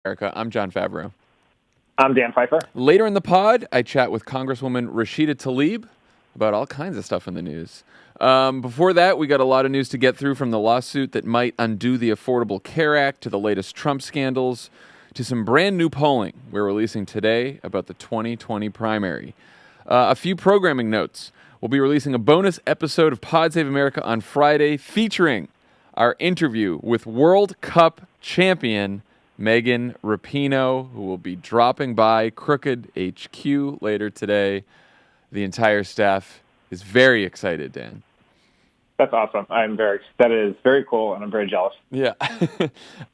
America. I'm Jon Favreau. I'm Dan Pfeiffer. Later in the pod, I chat with Congresswoman Rashida Tlaib about all kinds of stuff in the news. Before that, we got a lot of news to get through, from the lawsuit that might undo the Affordable Care Act to the latest Trump scandals to some brand new polling we're releasing today about the 2020 primary. A few programming notes. We'll be releasing a bonus episode of Pod Save America on Friday featuring our interview with World Cup champion Megan Rapinoe, who will be dropping by Crooked HQ later today. The entire staff is very excited, Dan. That's awesome. That is very cool, and I'm very jealous. Yeah.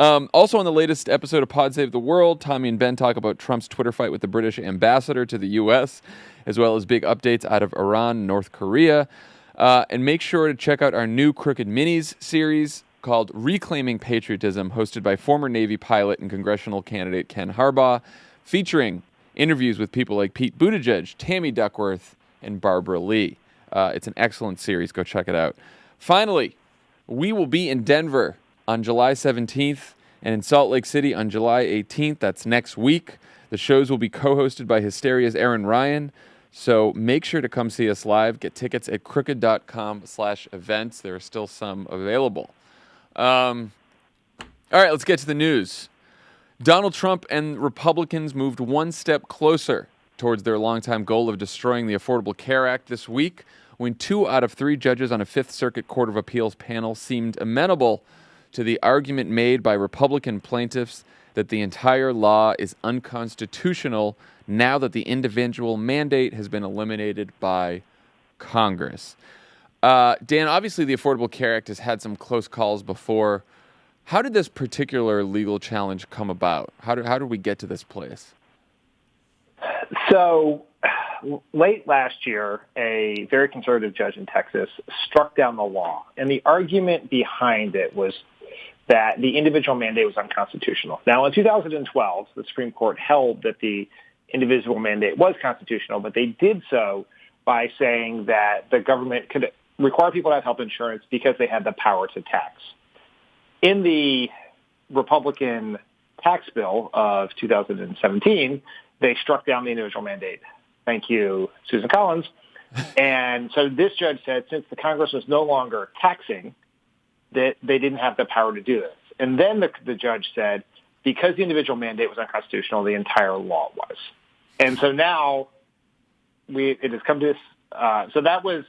Also on the latest episode of Pod Save the World, Tommy and Ben talk about Trump's Twitter fight with the British ambassador to the U.S., as well as big updates out of Iran and North Korea. And make sure to check out our new Crooked Minis series called Reclaiming Patriotism, hosted by former Navy pilot and congressional candidate Ken Harbaugh, featuring interviews with people like Pete Buttigieg, Tammy Duckworth, and Barbara Lee. It's an excellent series. Go check it out. Finally, we will be in Denver on July 17th and in Salt Lake City on July 18th. That's next week. The shows will be co-hosted by Hysteria's Aaron Ryan. So make sure to come see us live. Get tickets at crooked.com/events. There are still some available. All right, let's get to the news. Donald Trump and Republicans moved one step closer towards their longtime goal of destroying the Affordable Care Act this week, when 2 out of 3 judges on a Fifth Circuit Court of Appeals panel seemed amenable to the argument made by Republican plaintiffs that the entire law is unconstitutional now that the individual mandate has been eliminated by Congress. Dan, obviously the Affordable Care Act has had some close calls before. How did this particular legal challenge come about? How did we get to this place? So late last year, a very conservative judge in Texas struck down the law. And the argument behind it was that the individual mandate was unconstitutional. Now, in 2012, the Supreme Court held that the individual mandate was constitutional, but they did so by saying that the government could require people to have health insurance because they had the power to tax. In the Republican tax bill of 2017, they struck down the individual mandate. Thank you, Susan Collins. And so this judge said, since the Congress was no longer taxing, that they didn't have the power to do this. And then the judge said, because the individual mandate was unconstitutional, the entire law was. And so now it has come to this. So that was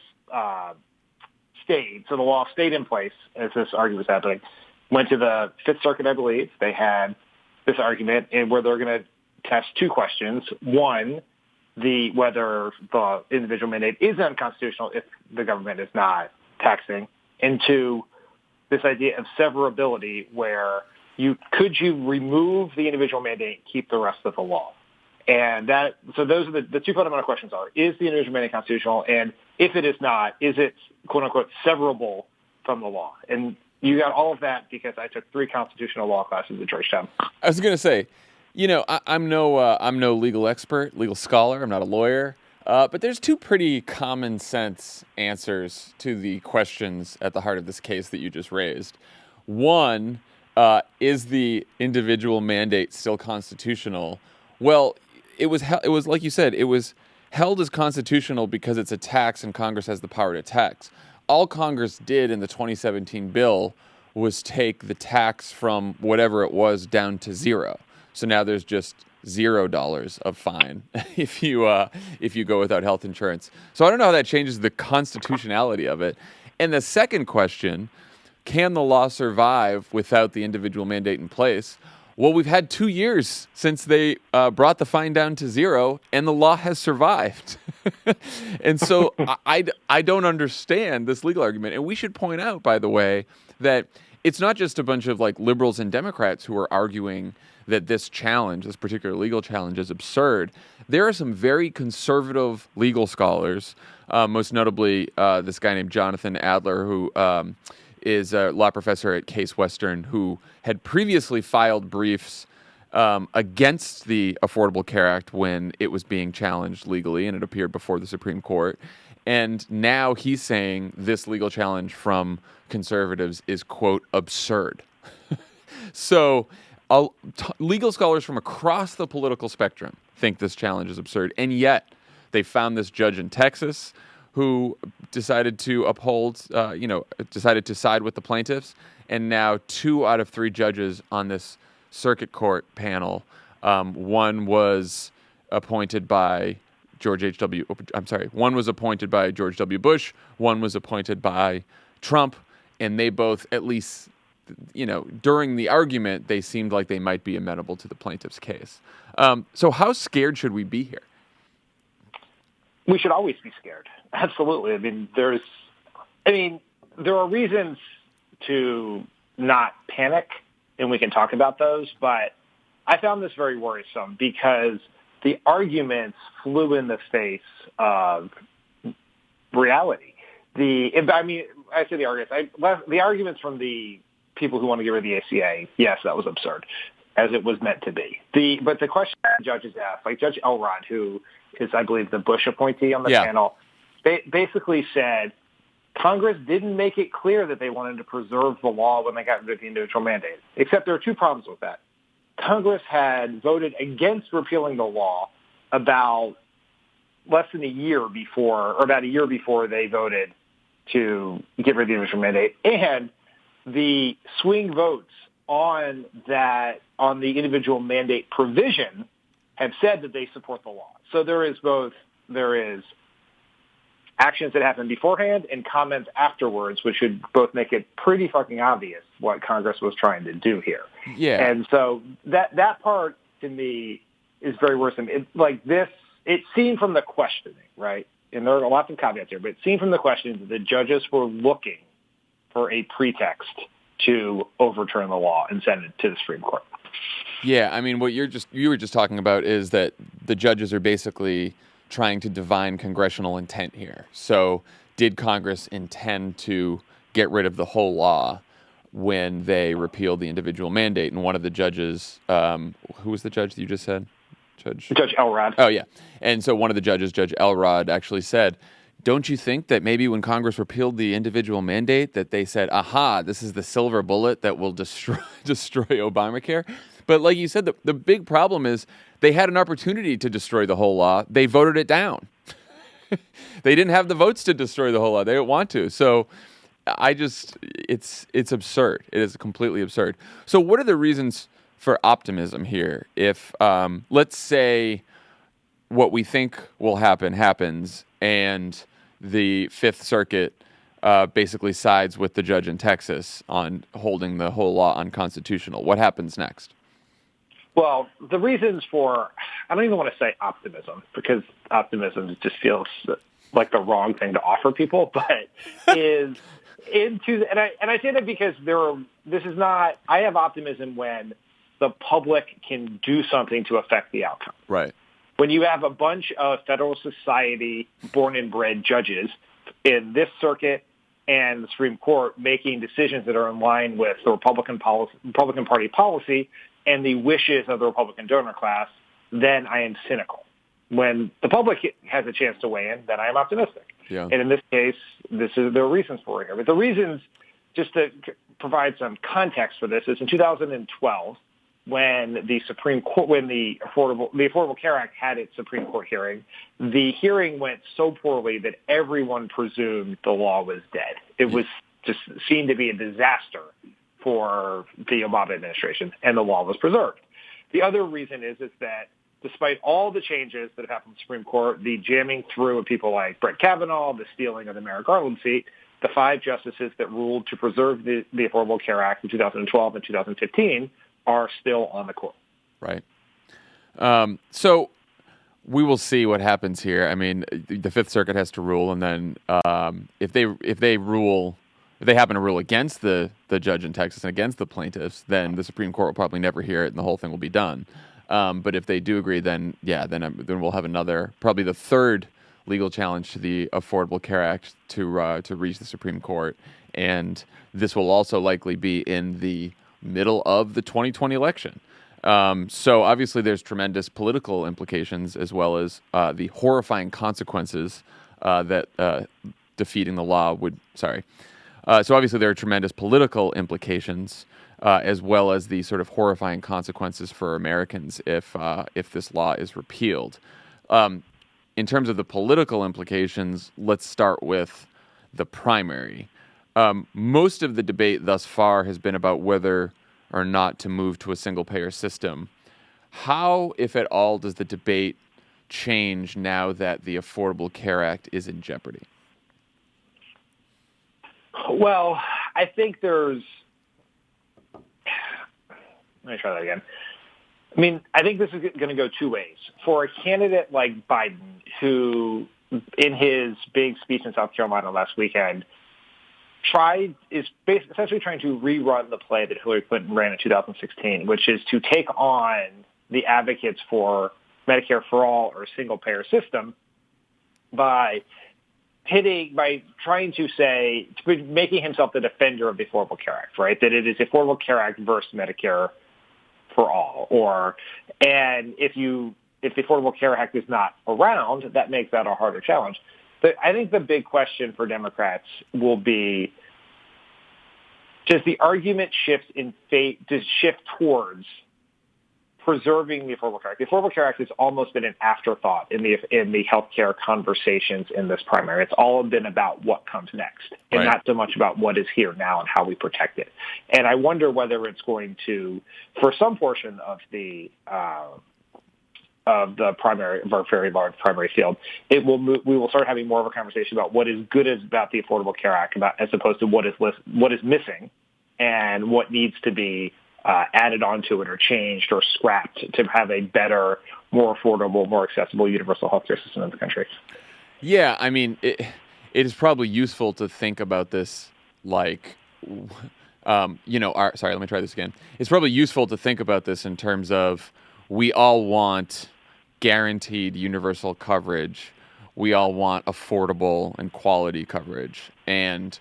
stayed. So the law stayed in place as this argument was happening. Went to the Fifth Circuit, I believe. They had this argument where they're going to test 2 questions. One, whether the individual mandate is unconstitutional if the government is not taxing. And 2, this idea of severability, where could you remove the individual mandate and keep the rest of the law? And so those are the 2 fundamental questions are, is the individual mandate constitutional? And if it is not, is it, quote unquote, severable from the law? And you got all of that because I took 3 constitutional law classes at Georgetown. I was going to say, I'm no legal expert, legal scholar. I'm not a lawyer. But there's 2 pretty common sense answers to the questions at the heart of this case that you just raised. One, is the individual mandate still constitutional? Well, it was like you said, it was held as constitutional because it's a tax and Congress has the power to tax. All Congress did in the 2017 bill was take the tax from whatever it was down to 0. So now there's just $0 of fine if you go without health insurance. So I don't know how that changes the constitutionality of it. And the second question, can the law survive without the individual mandate in place? Well, we've had 2 years since they brought the fine down to 0, and the law has survived. And so I don't understand this legal argument. And we should point out, by the way, that it's not just a bunch of liberals and Democrats who are arguing that this particular legal challenge, is absurd. There are some very conservative legal scholars, most notably this guy named Jonathan Adler, who is a law professor at Case Western, who had previously filed briefs against the Affordable Care Act when it was being challenged legally and it appeared before the Supreme Court. And now he's saying this legal challenge from conservatives is, quote, absurd. So Legal scholars from across the political spectrum think this challenge is absurd, and yet they found this judge in Texas who decided to decided to side with the plaintiffs, and now 2 out of 3 judges on this circuit court panel. One was appointed by one was appointed by George W. Bush. One was appointed by Trump, and they both, at least, during the argument, they seemed like they might be amenable to the plaintiff's case. So how scared should we be here? We should always be scared. Absolutely. There are reasons to not panic, and we can talk about those, but I found this very worrisome because the arguments flew in the face of reality. The arguments from the people who want to get rid of the ACA, yes, that was absurd, as it was meant to be. But the question judges asked, like Judge Elrod, who is, I believe, the Bush appointee on the panel, basically said Congress didn't make it clear that they wanted to preserve the law when they got rid of the individual mandate, except there are 2 problems with that. Congress had voted against repealing the law about less than a year before, or about a year before they voted to get rid of the individual mandate, and the swing votes on the individual mandate provision have said that they support the law. So there is actions that happen beforehand and comments afterwards, which should both make it pretty fucking obvious what Congress was trying to do here. Yeah. And so that part to me is very worrisome. It's seen from the questioning, right? And there are lots of caveats here, but it's seen from the questioning that the judges were looking for a pretext to overturn the law and send it to the Supreme Court. Yeah, what you were just talking about is that the judges are basically trying to divine congressional intent here. So did Congress intend to get rid of the whole law when they repealed the individual mandate? And one of the judges, who was the judge that you just said? Judge Elrod. Oh, yeah. And so one of the judges, Judge Elrod, actually said, don't you think that maybe when Congress repealed the individual mandate that they said, aha, this is the silver bullet that will destroy Obamacare? But like you said, the big problem is they had an opportunity to destroy the whole law. They voted it down. They didn't have the votes to destroy the whole law. They didn't want to. So it's absurd. It is completely absurd. So what are the reasons for optimism here? If, let's say what we think will happen happens and the Fifth Circuit basically sides with the judge in Texas on holding the whole law unconstitutional, what happens next? Well, the reasons for, I don't even want to say optimism, because optimism just feels like the wrong thing to offer people, but I say that because I have optimism when the public can do something to affect the outcome. Right. When you have a bunch of Federal Society born and bred judges in this circuit and the Supreme Court making decisions that are in line with the Republican Party policy and the wishes of the Republican donor class, then I am cynical. When the public has a chance to weigh in, then I am optimistic. Yeah. And in this case, there are reasons for it here. But the reasons, just to provide some context for this, is in 2012, when the Affordable Care Act had its Supreme Court hearing, the hearing went so poorly that everyone presumed the law was dead. It was just seen to be a disaster for the Obama administration, and the law was preserved. The other reason is that despite all the changes that have happened in the Supreme Court, the jamming through of people like Brett Kavanaugh, the stealing of the Merrick Garland seat, the 5 justices that ruled to preserve the Affordable Care Act in 2012 and 2015 are still on the court. Right. So we will see what happens here. The Fifth Circuit has to rule, and then if they happen to rule against the judge in Texas and against the plaintiffs, then the Supreme Court will probably never hear it, and the whole thing will be done. But if they do agree, then we'll have another, probably the third legal challenge to the Affordable Care Act to reach the Supreme Court, and this will also likely be in the middle of the 2020 election. So obviously there's tremendous political implications as well as the horrifying consequences that defeating the law would. So obviously there are tremendous political implications as well as the sort of horrifying consequences for Americans if this law is repealed. In terms of the political implications, let's start with the primary. Most of the debate thus far has been about whether or not to move to a single-payer system. How, if at all, does the debate change now that the Affordable Care Act is in jeopardy? Well, I think there's... Let me try that again. I mean, I think this is going to go two ways. For a candidate like Biden, who, in his big speech in South Carolina last weekend, is essentially trying to rerun the play that Hillary Clinton ran in 2016, which is to take on the advocates for Medicare for all or a single-payer system by trying to say, making himself the defender of the Affordable Care Act, right? That it is the Affordable Care Act versus Medicare for all, and if the Affordable Care Act is not around, that makes that a harder challenge. But I think the big question for Democrats will be, does the argument shift towards preserving the Affordable Care Act? The Affordable Care Act has almost been an afterthought in the healthcare conversations in this primary. It's all been about what comes next, and not so much about what is here now and how we protect it. And I wonder whether it's going to, for some portion of the primary, of our very large primary field, we will start having more of a conversation about what is good about the Affordable Care Act, as opposed to what is missing and what needs to be added onto it or changed or scrapped to have a better, more affordable, more accessible universal healthcare system in the country. Yeah, I mean, it is probably useful to think about this like, sorry, let me try this again. It's probably useful to think about this in terms of we all want guaranteed universal coverage. We all want affordable and quality coverage. And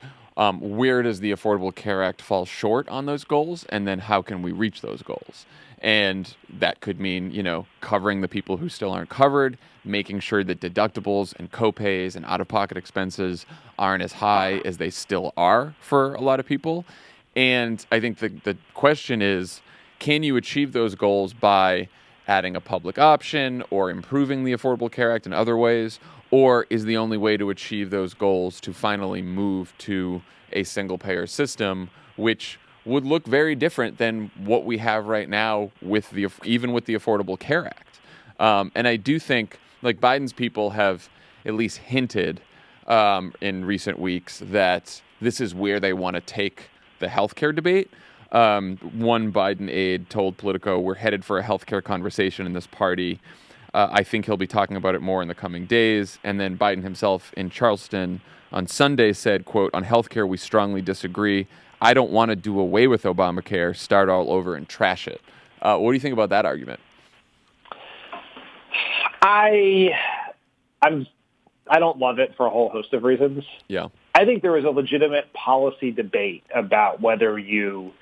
where does the Affordable Care Act fall short on those goals? And then how can we reach those goals? And that could mean, covering the people who still aren't covered, making sure that deductibles and copays and out-of-pocket expenses aren't as high as they still are for a lot of people. And I think the question is, can you achieve those goals by adding a public option or improving the Affordable Care Act in other ways? Or is the only way to achieve those goals to finally move to a single-payer system, which would look very different than what we have right now even with the Affordable Care Act? And I do think, Biden's people have at least hinted in recent weeks that this is where they want to take the healthcare debate. One Biden aide told Politico, "We're headed for a healthcare conversation in this party." I think he'll be talking about it more in the coming days. And then Biden himself in Charleston on Sunday said, quote, "On healthcare, we strongly disagree. I don't want to do away with Obamacare, start all over and trash it." What do you think about that argument? I don't love it for a whole host of reasons. Yeah. I think there is a legitimate policy debate about whether you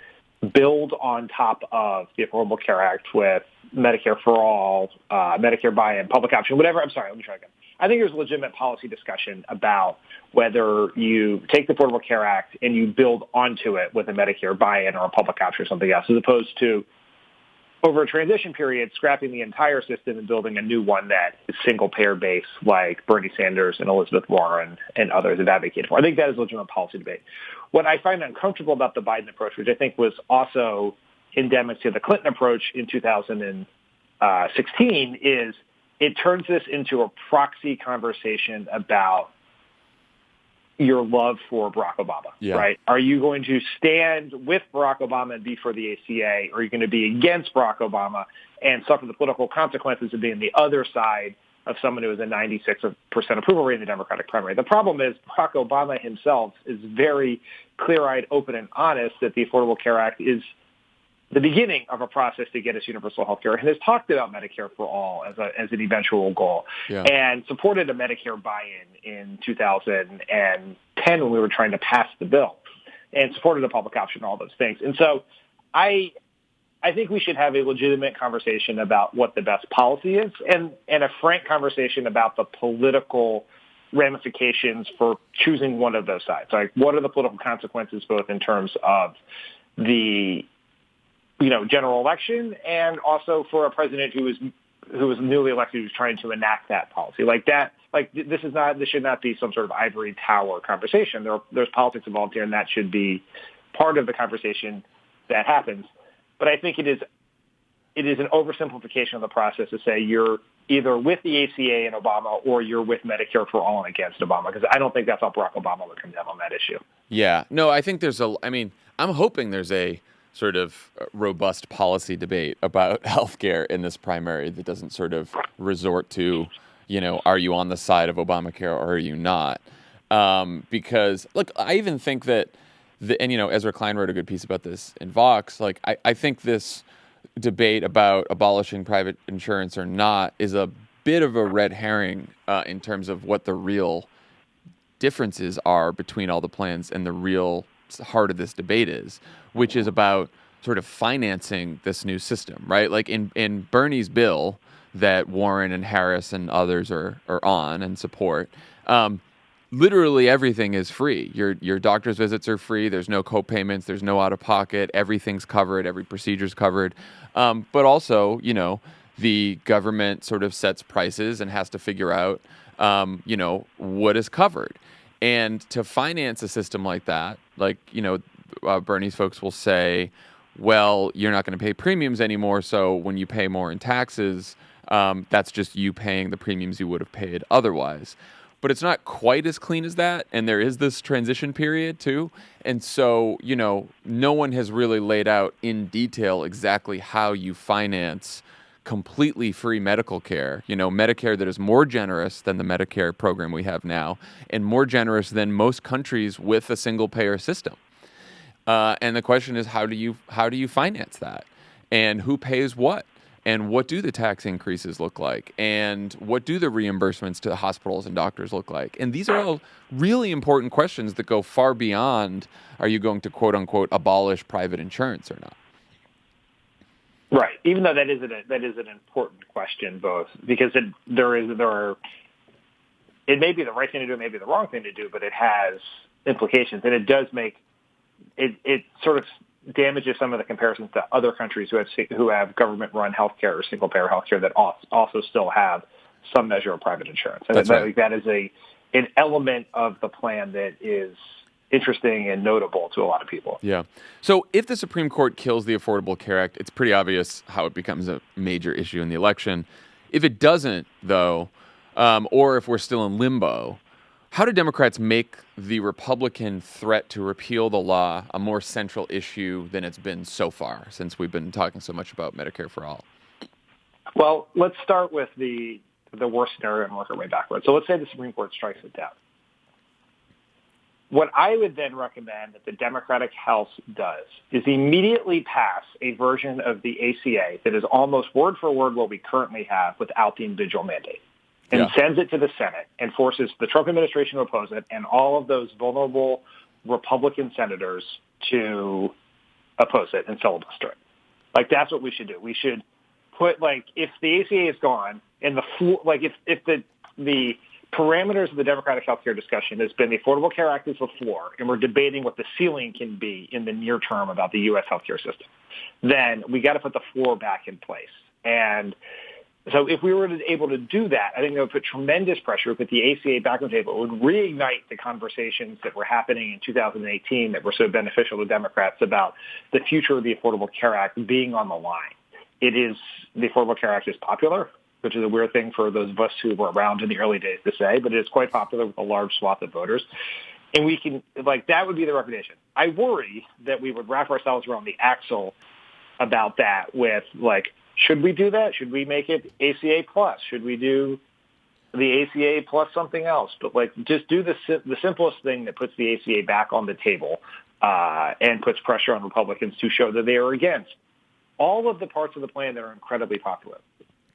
build on top of the Affordable Care Act with Medicare for all, Medicare buy-in, public option, whatever. I'm sorry, let me try again. I think there's a legitimate policy discussion about whether you take the Affordable Care Act and you build onto it with a Medicare buy-in or a public option or something else, as opposed to, over a transition period, scrapping the entire system and building a new one that is single-payer based, like Bernie Sanders and Elizabeth Warren and others have advocated for. I think that is a legitimate policy debate. What I find uncomfortable about the Biden approach, which I think was also endemic to the Clinton approach in 2016, is it turns this into a proxy conversation about your love for Barack Obama, right? Are you going to stand with Barack Obama and be for the ACA, or are you going to be against Barack Obama and suffer the political consequences of being the other side of someone who has a 96% approval rate in the Democratic primary? The problem is Barack Obama himself is very clear-eyed, open, and honest that the Affordable Care Act is the beginning of a process to get us universal health care, and has talked about Medicare for all as an eventual goal, and supported a Medicare buy-in in 2010 when we were trying to pass the bill, and supported a public option, all those things. And so I think we should have a legitimate conversation about what the best policy is, and a frank conversation about the political ramifications for choosing one of those sides. Like, what are the political consequences, both in terms of the general election, and also for a president who was newly elected who's trying to enact that policy. Like that, this should not be some sort of ivory tower conversation. There's politics involved here, and that should be part of the conversation that happens. But I think it is an oversimplification of the process to say you're either with the ACA and Obama or you're with Medicare for all and against Obama, because I don't think that's how Barack Obama would come down on that issue. Yeah. No, I think I'm hoping there's a sort of robust policy debate about healthcare in this primary that doesn't sort of resort to, are you on the side of Obamacare or are you not? Because, look, I even think that, Ezra Klein wrote a good piece about this in Vox. Like, I think this debate about abolishing private insurance or not is a bit of a red herring in terms of what the real differences are between all the plans and the real heart of this debate is, which is about sort of financing this new system, right? Like in Bernie's bill that Warren and Harris and others are on and support, literally everything is free. Your doctor's visits are free. There's no co-payments. There's no out-of-pocket. Everything's covered. Every procedure's covered. But also, the government sort of sets prices and has to figure out, what is covered. And to finance a system like that, Bernie's folks will say, well, you're not going to pay premiums anymore. So when you pay more in taxes, that's just you paying the premiums you would have paid otherwise. But it's not quite as clean as that. And there is this transition period, too. And so, no one has really laid out in detail exactly how you finance completely free medical care, Medicare that is more generous than the Medicare program we have now and more generous than most countries with a single payer system. And the question is, how do you finance that? And who pays what? And what do the tax increases look like? And what do the reimbursements to the hospitals and doctors look like? And these are all really important questions that go far beyond, are you going to, quote unquote, abolish private insurance or not? Right. Even though that is an important question, both because it may be the right thing to do, it may be the wrong thing to do, but it has implications, and it does make it sort of damages some of the comparisons to other countries who have government-run healthcare or single-payer healthcare that also still have some measure of private insurance. And that is an element of the plan that is interesting and notable to a lot of people. Yeah. So if the Supreme Court kills the Affordable Care Act, it's pretty obvious how it becomes a major issue in the election. If it doesn't, though, or if we're still in limbo, how do Democrats make the Republican threat to repeal the law a more central issue than it's been so far, since we've been talking so much about Medicare for all? Well, let's start with the worst scenario and work our way backwards. So let's say the Supreme Court strikes it down. What I would then recommend that the Democratic House does is immediately pass a version of the ACA that is almost word for word what we currently have without the individual mandate, and sends it to the Senate and forces the Trump administration to oppose it and all of those vulnerable Republican senators to oppose it and filibuster it. Like, that's what we should do. We should put, if the ACA is gone and if the parameters of the Democratic health care discussion has been the Affordable Care Act is the floor, and we're debating what the ceiling can be in the near term about the U.S. healthcare system, then we got to put the floor back in place. And so if we were able to do that, I think it would put tremendous pressure, put the ACA back on the table. It would reignite the conversations that were happening in 2018 that were so beneficial to Democrats about the future of the Affordable Care Act being on the line. The Affordable Care Act is popular, which is a weird thing for those of us who were around in the early days to say, but it is quite popular with a large swath of voters. And we can, that would be the recommendation. I worry that we would wrap ourselves around the axle about that with, should we do that? Should we make it ACA plus? Should we do the ACA plus something else? But just do the simplest thing that puts the ACA back on the table and puts pressure on Republicans to show that they are against all of the parts of the plan that are incredibly popular.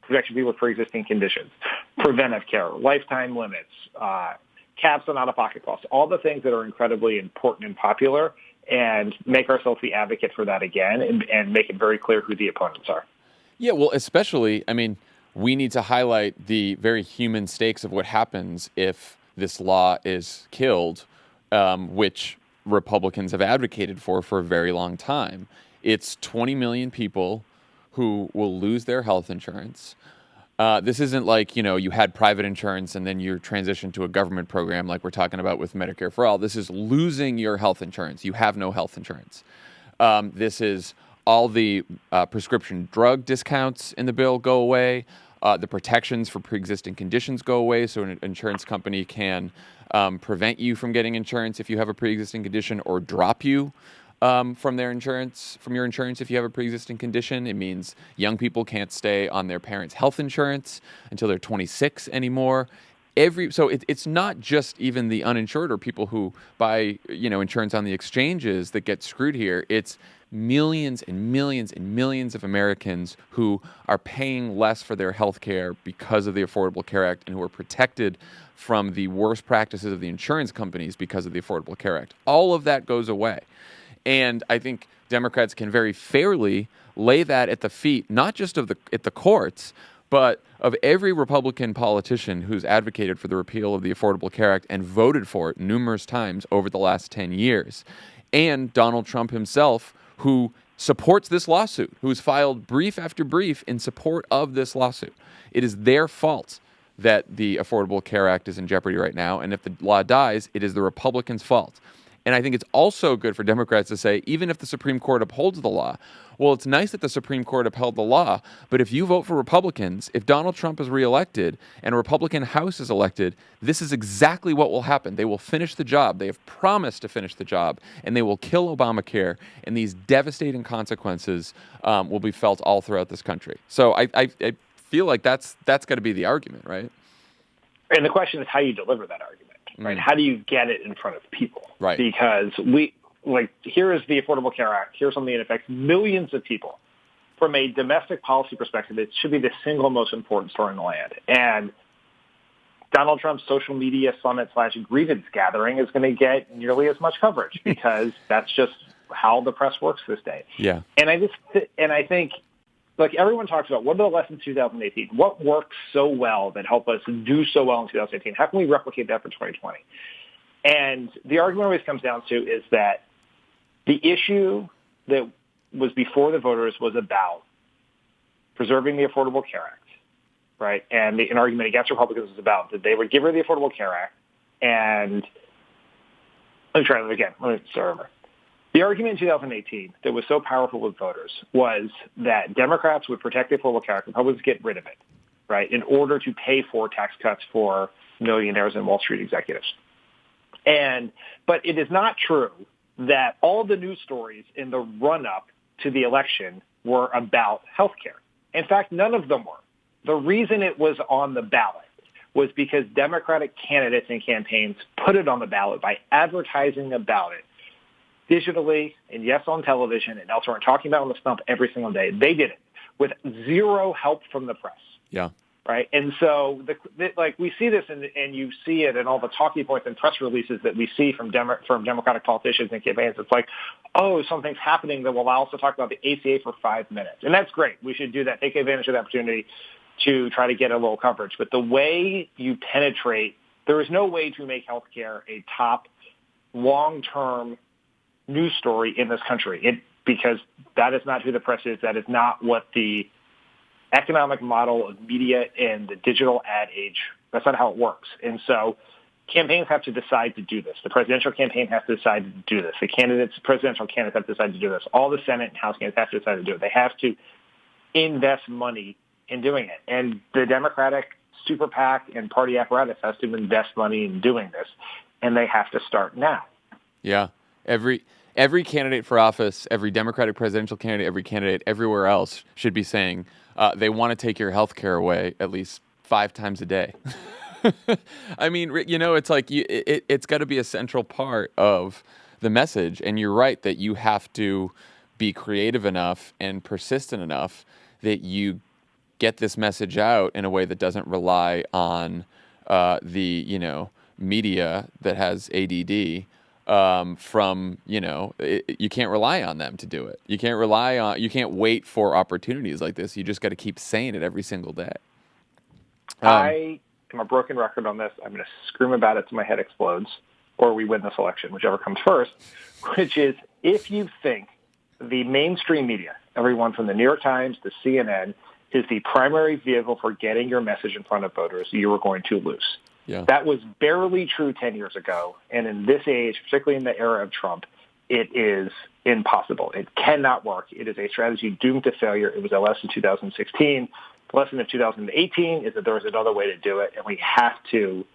Protection people with pre-existing conditions, preventive care, lifetime limits, caps on out-of-pocket costs, all the things that are incredibly important and popular, and make ourselves the advocate for that again and make it very clear who the opponents are. Yeah, well, especially, we need to highlight the very human stakes of what happens if this law is killed, which Republicans have advocated for a very long time. It's 20 million people who will lose their health insurance. This isn't like, you had private insurance and then you transitioned to a government program like we're talking about with Medicare for All. This is losing your health insurance. You have no health insurance. This is all the prescription drug discounts in the bill go away. The protections for pre-existing conditions go away, so an insurance company can prevent you from getting insurance if you have a pre-existing condition, or drop you from your insurance if you have a pre-existing condition. It means young people can't stay on their parents' health insurance until they're 26 anymore. It's not just even the uninsured or people who buy insurance on the exchanges that get screwed here. It's millions and millions and millions of Americans who are paying less for their health care because of the Affordable Care Act, and who are protected from the worst practices of the insurance companies because of the Affordable Care Act. All of that goes away. And I think Democrats can very fairly lay that at the feet, not just at the courts, but of every Republican politician who's advocated for the repeal of the Affordable Care Act and voted for it numerous times over the last 10 years. And Donald Trump himself, who supports this lawsuit, who's filed brief after brief in support of this lawsuit. It is their fault that the Affordable Care Act is in jeopardy right now. And if the law dies, it is the Republicans' fault. And I think it's also good for Democrats to say, even if the Supreme Court upholds the law, well, it's nice that the Supreme Court upheld the law, but if you vote for Republicans, if Donald Trump is reelected and a Republican House is elected, this is exactly what will happen. They will finish the job. They have promised to finish the job, and they will kill Obamacare, and these devastating consequences will be felt all throughout this country. So I feel like that's got to be the argument, right? And the question is how you deliver that argument. Right? How do you get it in front of people? Right. Because here is the Affordable Care Act. Here's something that affects millions of people. From a domestic policy perspective, it should be the single most important story in the land. And Donald Trump's social media summit/grievance gathering is going to get nearly as much coverage because that's just how the press works this day. Yeah. And I think, like everyone talks about, what are the lessons of 2018? What worked so well that helped us do so well in 2018? How can we replicate that for 2020? And the argument always comes down to is that the issue that was before the voters was about preserving the Affordable Care Act, right? And an argument against Republicans was about that they would give her the Affordable Care Act. And let me try that again. Let me start over. The argument in 2018 that was so powerful with voters was that Democrats would protect the Affordable Care Act, Republicans get rid of it, right, in order to pay for tax cuts for millionaires and Wall Street executives. But it is not true that all the news stories in the run-up to the election were about health care. In fact, none of them were. The reason it was on the ballot was because Democratic candidates and campaigns put it on the ballot by advertising about it digitally, and yes, on television, and elsewhere, and talking about it on the stump every single day. They did it with zero help from the press. Yeah. Right? And so, we see this, and you see it in all the talking points and press releases that we see from Democratic politicians and campaigns. It's like, oh, something's happening that will allow us to talk about the ACA for 5 minutes. And that's great. We should do that. Take advantage of the opportunity to try to get a little coverage. But the way you penetrate, there is no way to make healthcare a top long-term news story in this country, because that is not who the press is. That is not what the economic model of media and the digital ad age, that's not how it works. And so campaigns have to decide to do this. The presidential campaign has to decide to do this. Presidential candidates have to decide to do this. All the Senate and House candidates have to decide to do it. They have to invest money in doing it. And the Democratic super PAC and party apparatus has to invest money in doing this. And they have to start now. Yeah. Every candidate for office, every Democratic presidential candidate, every candidate everywhere else should be saying they want to take your health care away at least 5 times a day. I mean, it's like it's got to be a central part of the message. And you're right that you have to be creative enough and persistent enough that you get this message out in a way that doesn't rely on the media that has ADD. You can't rely on them to do it. You can't wait for opportunities like this. You just got to keep saying it every single day. I am a broken record on this. I'm going to scream about it till my head explodes, or we win this election, whichever comes first, which is if you think the mainstream media, everyone from the New York Times to CNN, is the primary vehicle for getting your message in front of voters, you are going to lose. Yeah. That was barely true 10 years ago. And in this age, particularly in the era of Trump, it is impossible. It cannot work. It is a strategy doomed to failure. It was a lesson in 2016. The lesson of 2018 is that there is another way to do it, and we have to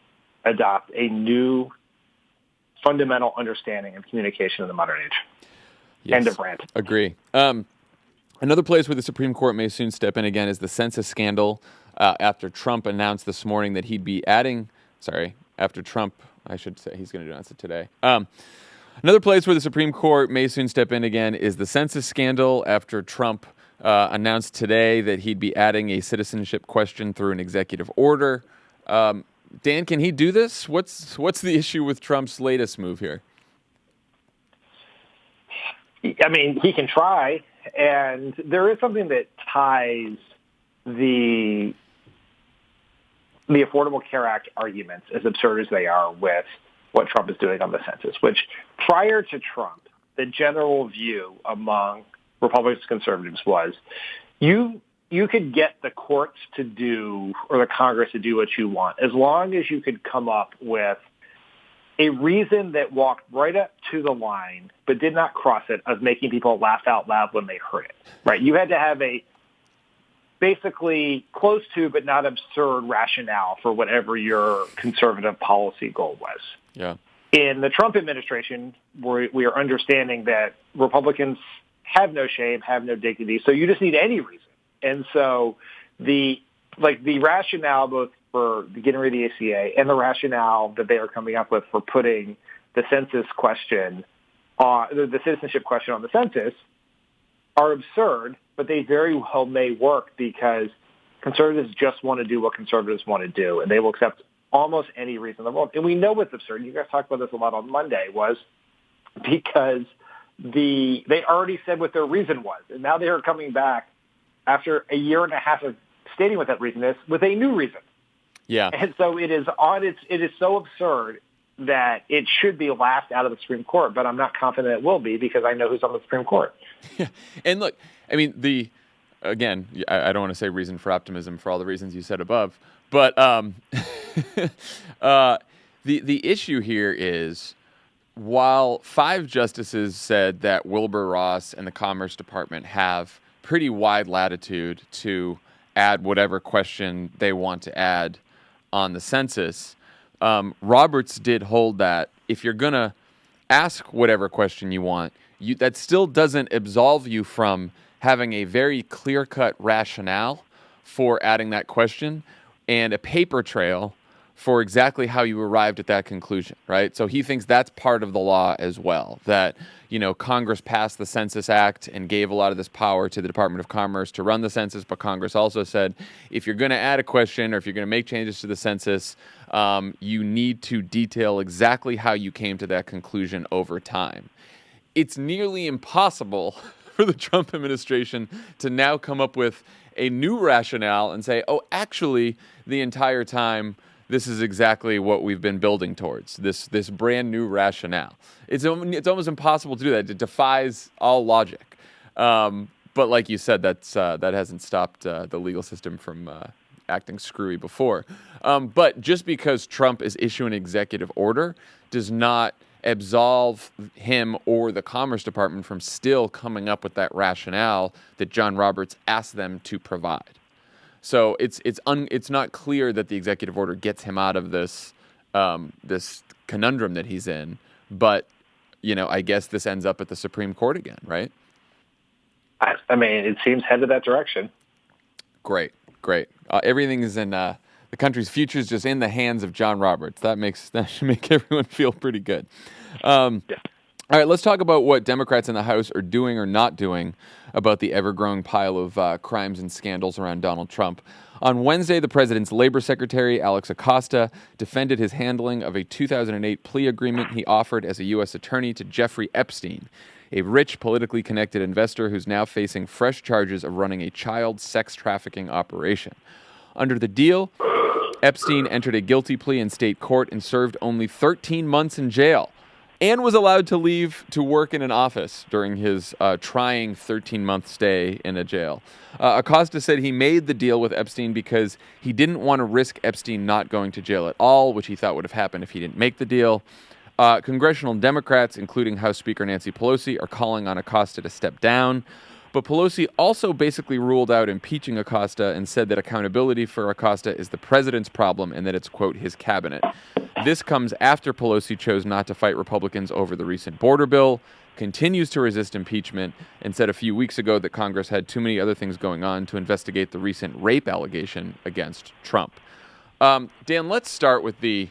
adopt a new fundamental understanding of communication in the modern age. Yes. End of rant. Agree. Another place where the Supreme Court may soon step in again is the census scandal. After Trump announced this morning that he'd be adding, after Trump, I should say, he's going to announce it today. Another place where the Supreme Court may soon step in again is the census scandal after Trump announced today that he'd be adding a citizenship question through an executive order. Dan, can he do this? What's the issue with Trump's latest move here? I mean, he can try, and there is something that ties the Affordable Care Act arguments, as absurd as they are, with what Trump is doing on the census, which prior to Trump, the general view among Republicans and conservatives was you could get the courts to do, or the Congress to do what you want, as long as you could come up with a reason that walked right up to the line, but did not cross it, of making people laugh out loud when they heard it, right? You had to have a basically close to but not absurd rationale for whatever your conservative policy goal was. Yeah. In the Trump administration, we are understanding that Republicans have no shame, have no dignity, so you just need any reason. And so the rationale both for getting rid of the ACA and the rationale that they are coming up with for putting the census question on the citizenship question on the census are absurd, but they very well may work because conservatives just want to do what conservatives want to do, and they will accept almost any reason in the world. And we know it's absurd. You guys talked about this a lot on Monday, was because they already said what their reason was, and now they are coming back after a year and a half of stating what that reason is with a new reason. Yeah. And so it is so absurd that it should be laughed out of the Supreme Court, but I'm not confident it will be because I know who's on the Supreme Court. Yeah. And look, I mean, I don't want to say reason for optimism for all the reasons you said above, but the issue here is, while 5 justices said that Wilbur Ross and the Commerce Department have pretty wide latitude to add whatever question they want to add on the census, Roberts did hold that if you're going to ask whatever question you want, that still doesn't absolve you from having a very clear-cut rationale for adding that question and a paper trail for exactly how you arrived at that conclusion, right? So he thinks that's part of the law as well, that, Congress passed the Census Act and gave a lot of this power to the Department of Commerce to run the census, but Congress also said, if you're going to add a question or if you're going to make changes to the census, you need to detail exactly how you came to that conclusion over time. It's nearly impossible for the Trump administration to now come up with a new rationale and say, oh, actually, the entire time, this is exactly what we've been building towards, this brand new rationale. It's almost impossible to do that. It defies all logic. But like you said, that hasn't stopped the legal system from acting screwy before. But just because Trump is issuing an executive order does not absolve him or the Commerce Department from still coming up with that rationale that John Roberts asked them to provide. So it's not clear that the executive order gets him out of this conundrum that he's in. But I guess this ends up at the Supreme Court again, right? I mean, it seems headed that direction. Great. Everything is in the country's future is just in the hands of John Roberts. That should make everyone feel pretty good. Yeah. All right, let's talk about what Democrats in the House are doing or not doing about the ever-growing pile of crimes and scandals around Donald Trump. On Wednesday, the president's labor secretary, Alex-Acosta, defended his handling of a 2008 plea agreement he offered as a U.S. attorney to Jeffrey Epstein, a rich, politically connected investor who's now facing fresh charges of running a child sex trafficking operation. Under the deal, Epstein entered a guilty plea in state court and served only 13 months in jail. and was allowed to leave to work in an office during his trying 13-month stay in a jail. Acosta said he made the deal with Epstein because he didn't want to risk Epstein not going to jail at all, which he thought would have happened if he didn't make the deal. Congressional Democrats, including House Speaker Nancy Pelosi, are calling on Acosta to step down. But Pelosi also basically ruled out impeaching Acosta and said that accountability for Acosta is the president's problem and that it's, quote, his cabinet. This comes after Pelosi chose not to fight Republicans over the recent border bill, continues to resist impeachment, and said a few weeks ago that Congress had too many other things going on to investigate the recent rape allegation against Trump. Dan, let's start with the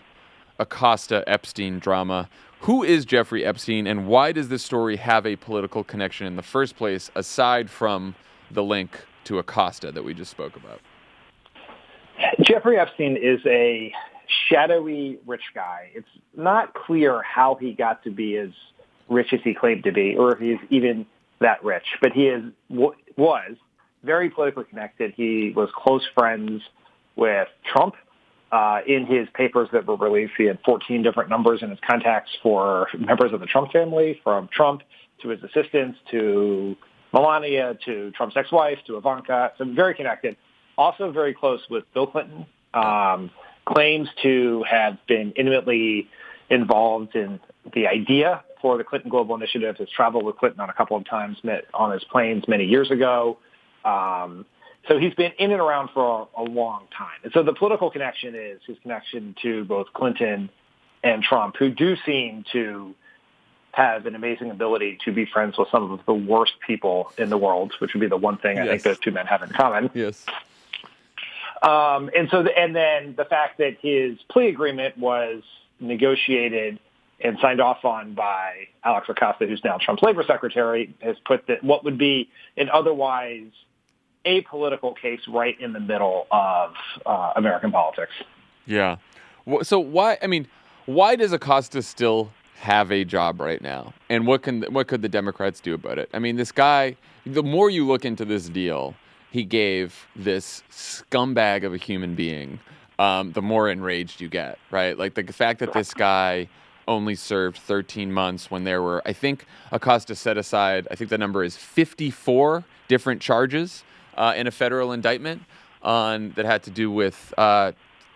Acosta-Epstein drama. Who is Jeffrey Epstein, and why does this story have a political connection in the first place, aside from the link to Acosta that we just spoke about? Jeffrey Epstein is a shadowy rich guy. It's not clear how he got to be as rich as he claimed to be, or if he's even that rich. But he was very politically connected. He was close friends with Trump. In his papers that were released, he had 14 different numbers in his contacts for members of the Trump family, from Trump to his assistants to Melania to Trump's ex-wife to Ivanka. So very connected. Also very close with Bill Clinton. Claims to have been intimately involved in the idea for the Clinton Global Initiative. Has traveled with Clinton on a couple of times, met on his planes many years ago. So he's been in and around for a long time. And so the political connection is his connection to both Clinton and Trump, who do seem to have an amazing ability to be friends with some of the worst people in the world, which would be the one thing I think those two men have in common. Yes. And then the fact that his plea agreement was negotiated and signed off on by Alex Acosta, who's now Trump's labor secretary, has put that what would be an otherwise apolitical case right in the middle of American politics. Yeah. So why does Acosta still have a job right now? And what could the Democrats do about it? I mean, this guy, the more you look into this deal he gave this scumbag of a human being, the more enraged you get, right? Like the fact that this guy only served 13 months when there were, I think Acosta set aside, I think the number is 54 different charges in a federal indictment that had to do with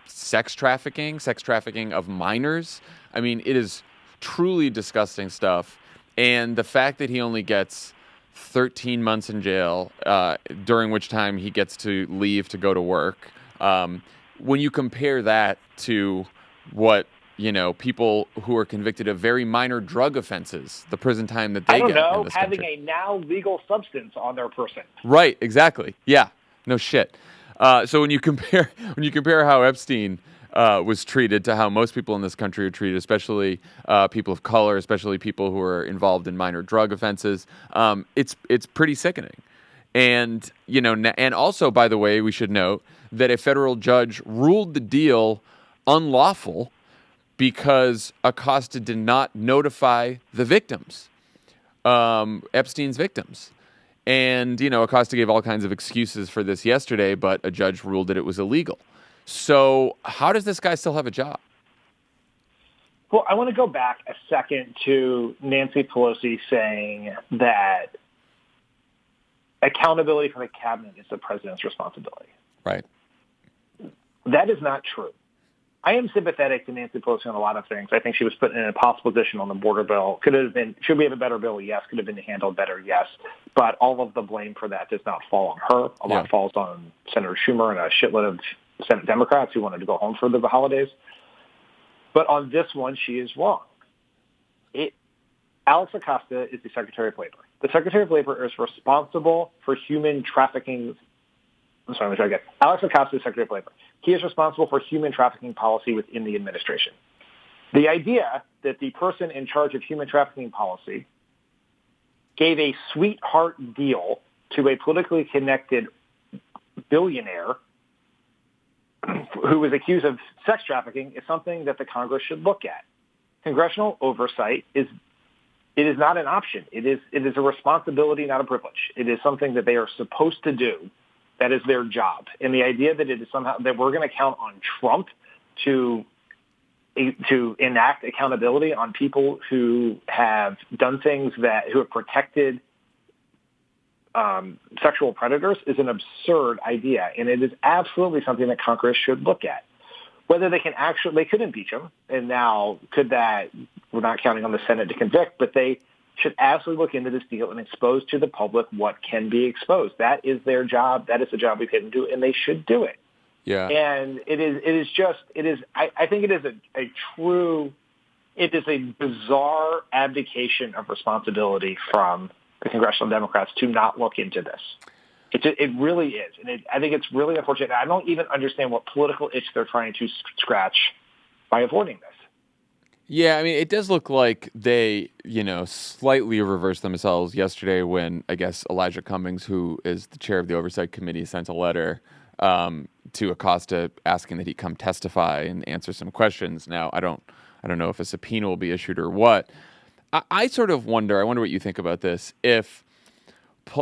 sex trafficking of minors. I mean, it is truly disgusting stuff. And the fact that he only gets 13 months in jail, during which time he gets to leave to go to work, when you compare that to what, people who are convicted of very minor drug offenses, the prison time that they get in this having country. a now legal substance on their person. Right, exactly. Yeah, no shit. So when you compare how Epstein was treated to how most people in this country are treated, especially people of color, especially people who are involved in minor drug offenses, it's pretty sickening. And and also, by the way, we should note that a federal judge ruled the deal unlawful because Acosta did not notify the victims, Epstein's victims. And, Acosta gave all kinds of excuses for this yesterday, but a judge ruled that it was illegal. So how does this guy still have a job? Well, I want to go back a second to Nancy Pelosi saying that accountability for the cabinet is the president's responsibility. Right. That is not true. I am sympathetic to Nancy Pelosi on a lot of things. I think she was put in an impossible position on the border bill. Should we have a better bill? Yes. Could have been handled better? Yes. But all of the blame for that does not fall on her. A lot falls on Senator Schumer and a shitload of Senate Democrats who wanted to go home for the holidays. But on this one, she is wrong. Alex Acosta is the Secretary of Labor. The Secretary of Labor is responsible for human trafficking. I'm sorry, let me try again. Alex Acosta is Secretary of Labor. He is responsible for human trafficking policy within the administration. The idea that the person in charge of human trafficking policy gave a sweetheart deal to a politically connected billionaire who was accused of sex trafficking is something that the Congress should look at. Congressional oversight is not an option. It is a responsibility, not a privilege. It is something that they are supposed to do. That is their job. And the idea that it is somehow that we're going to count on Trump to to enact accountability on people who have done things who have protected sexual predators is an absurd idea, and it is absolutely something that Congress should look at. Whether they could impeach him, and now we're not counting on the Senate to convict, but they should absolutely look into this deal and expose to the public what can be exposed. That is their job. That is the job we've had to do, and they should do it. Yeah. And I think it is it is a bizarre abdication of responsibility from the congressional Democrats to not look into this. It really is. And I think it's really unfortunate. I don't even understand what political itch they're trying to scratch by avoiding this. Yeah, I mean, it does look like they, slightly reversed themselves yesterday when, I guess, Elijah Cummings, who is the chair of the Oversight Committee, sent a letter to Acosta asking that he come testify and answer some questions. Now, I don't know if a subpoena will be issued or what. I sort of wonder, I wonder what you think about this, if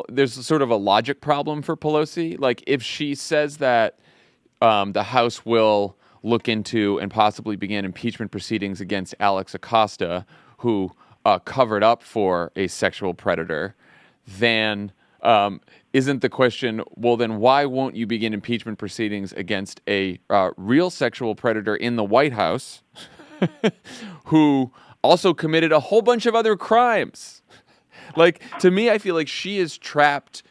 there's sort of a logic problem for Pelosi. Like, if she says that the House will look into and possibly begin impeachment proceedings against Alex Acosta, who covered up for a sexual predator, then isn't the question, well, then why won't you begin impeachment proceedings against a real sexual predator in the White House who also committed a whole bunch of other crimes? Like, to me, I feel like she has trapped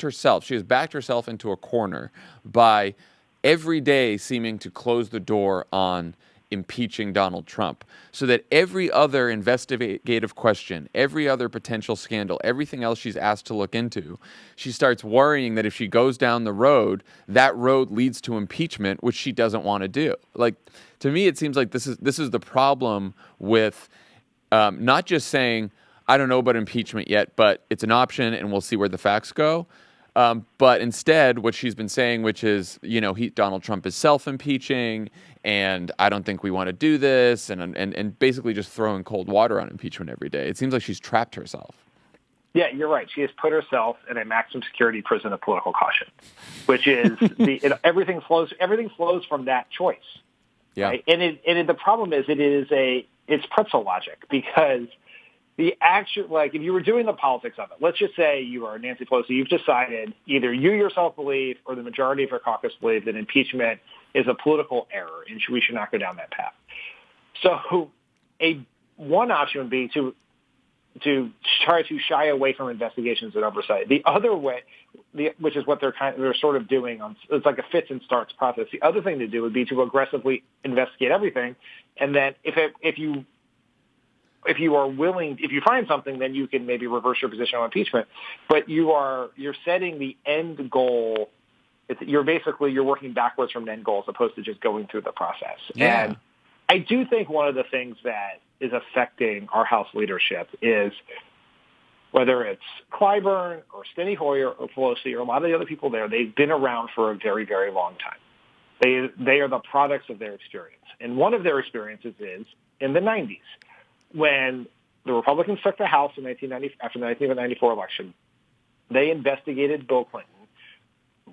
herself. She has backed herself into a corner by every day seeming to close the door on impeaching Donald Trump, so that every other investigative question, every other potential scandal, everything else she's asked to look into, she starts worrying that if she goes down the road, that road leads to impeachment, which she doesn't want to do. Like, to me, it seems like this is the problem with not just saying, I don't know about impeachment yet, but it's an option and we'll see where the facts go. But instead, what she's been saying, which is, Donald Trump is self-impeaching, and I don't think we want to do this, and basically just throwing cold water on impeachment every day. It seems like she's trapped herself. Yeah, you're right. She has put herself in a maximum security prison of political caution, which is everything flows from that choice. Yeah, right? And the problem is it's pretzel logic, because the action, like, if you were doing the politics of it, let's just say you are Nancy Pelosi, you've decided, either you yourself believe or the majority of your caucus believe, that impeachment is a political error and we should not go down that path. So one option would be to try to shy away from investigations and oversight. The other way, which is what they're sort of doing it's like a fits and starts process. The other thing to do would be to aggressively investigate everything, and then if you are willing, if you find something, then you can maybe reverse your position on impeachment. But you're setting the end goal. You're working backwards from an end goal as opposed to just going through the process. Yeah. And I do think one of the things that is affecting our House leadership is, whether it's Clyburn or Steny Hoyer or Pelosi or a lot of the other people there, they've been around for a very, very long time. They are the products of their experience. And one of their experiences is in the 90s, when the Republicans took the House after the 1994 election. They investigated Bill Clinton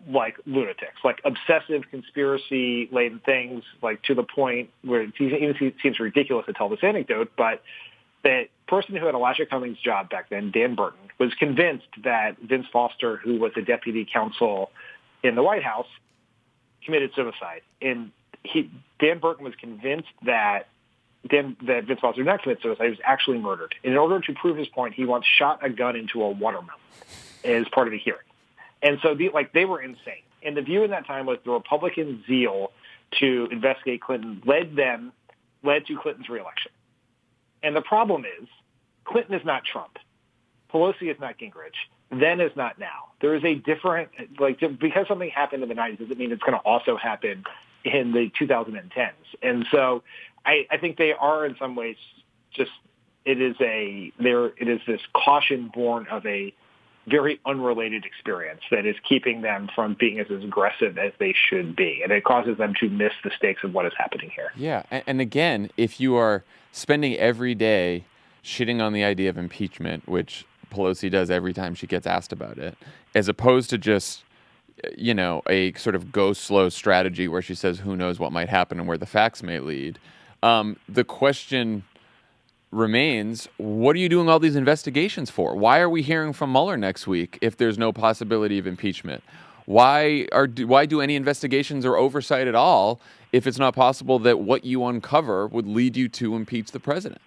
like lunatics, like obsessive conspiracy-laden things, like to the point where it even seems ridiculous to tell this anecdote, but the person who had Elijah Cummings' job back then, Dan Burton, was convinced that Vince Foster, who was the deputy counsel in the White House, committed suicide. And Dan Burton was convinced that Vince Foster did not commit suicide. He was actually murdered. In order to prove his point, he once shot a gun into a watermelon as part of a hearing. And so they were insane. And the view in that time was the Republican zeal to investigate Clinton led to Clinton's reelection. And the problem is, Clinton is not Trump. Pelosi is not Gingrich. Then is not now. There is a different, because something happened in the 90s doesn't mean it's going to also happen in the 2010s. And so I think they are in some ways just, it is this caution born of a very unrelated experience that is keeping them from being as aggressive as they should be. And it causes them to miss the stakes of what is happening here. Yeah. And again, if you are spending every day shitting on the idea of impeachment, which Pelosi does every time she gets asked about it, as opposed to just, a sort of go slow strategy where she says who knows what might happen and where the facts may lead, The question remains, what are you doing all these investigations for? Why are we hearing from Mueller next week if there's no possibility of impeachment? Why do any investigations or oversight at all if it's not possible that what you uncover would lead you to impeach the president?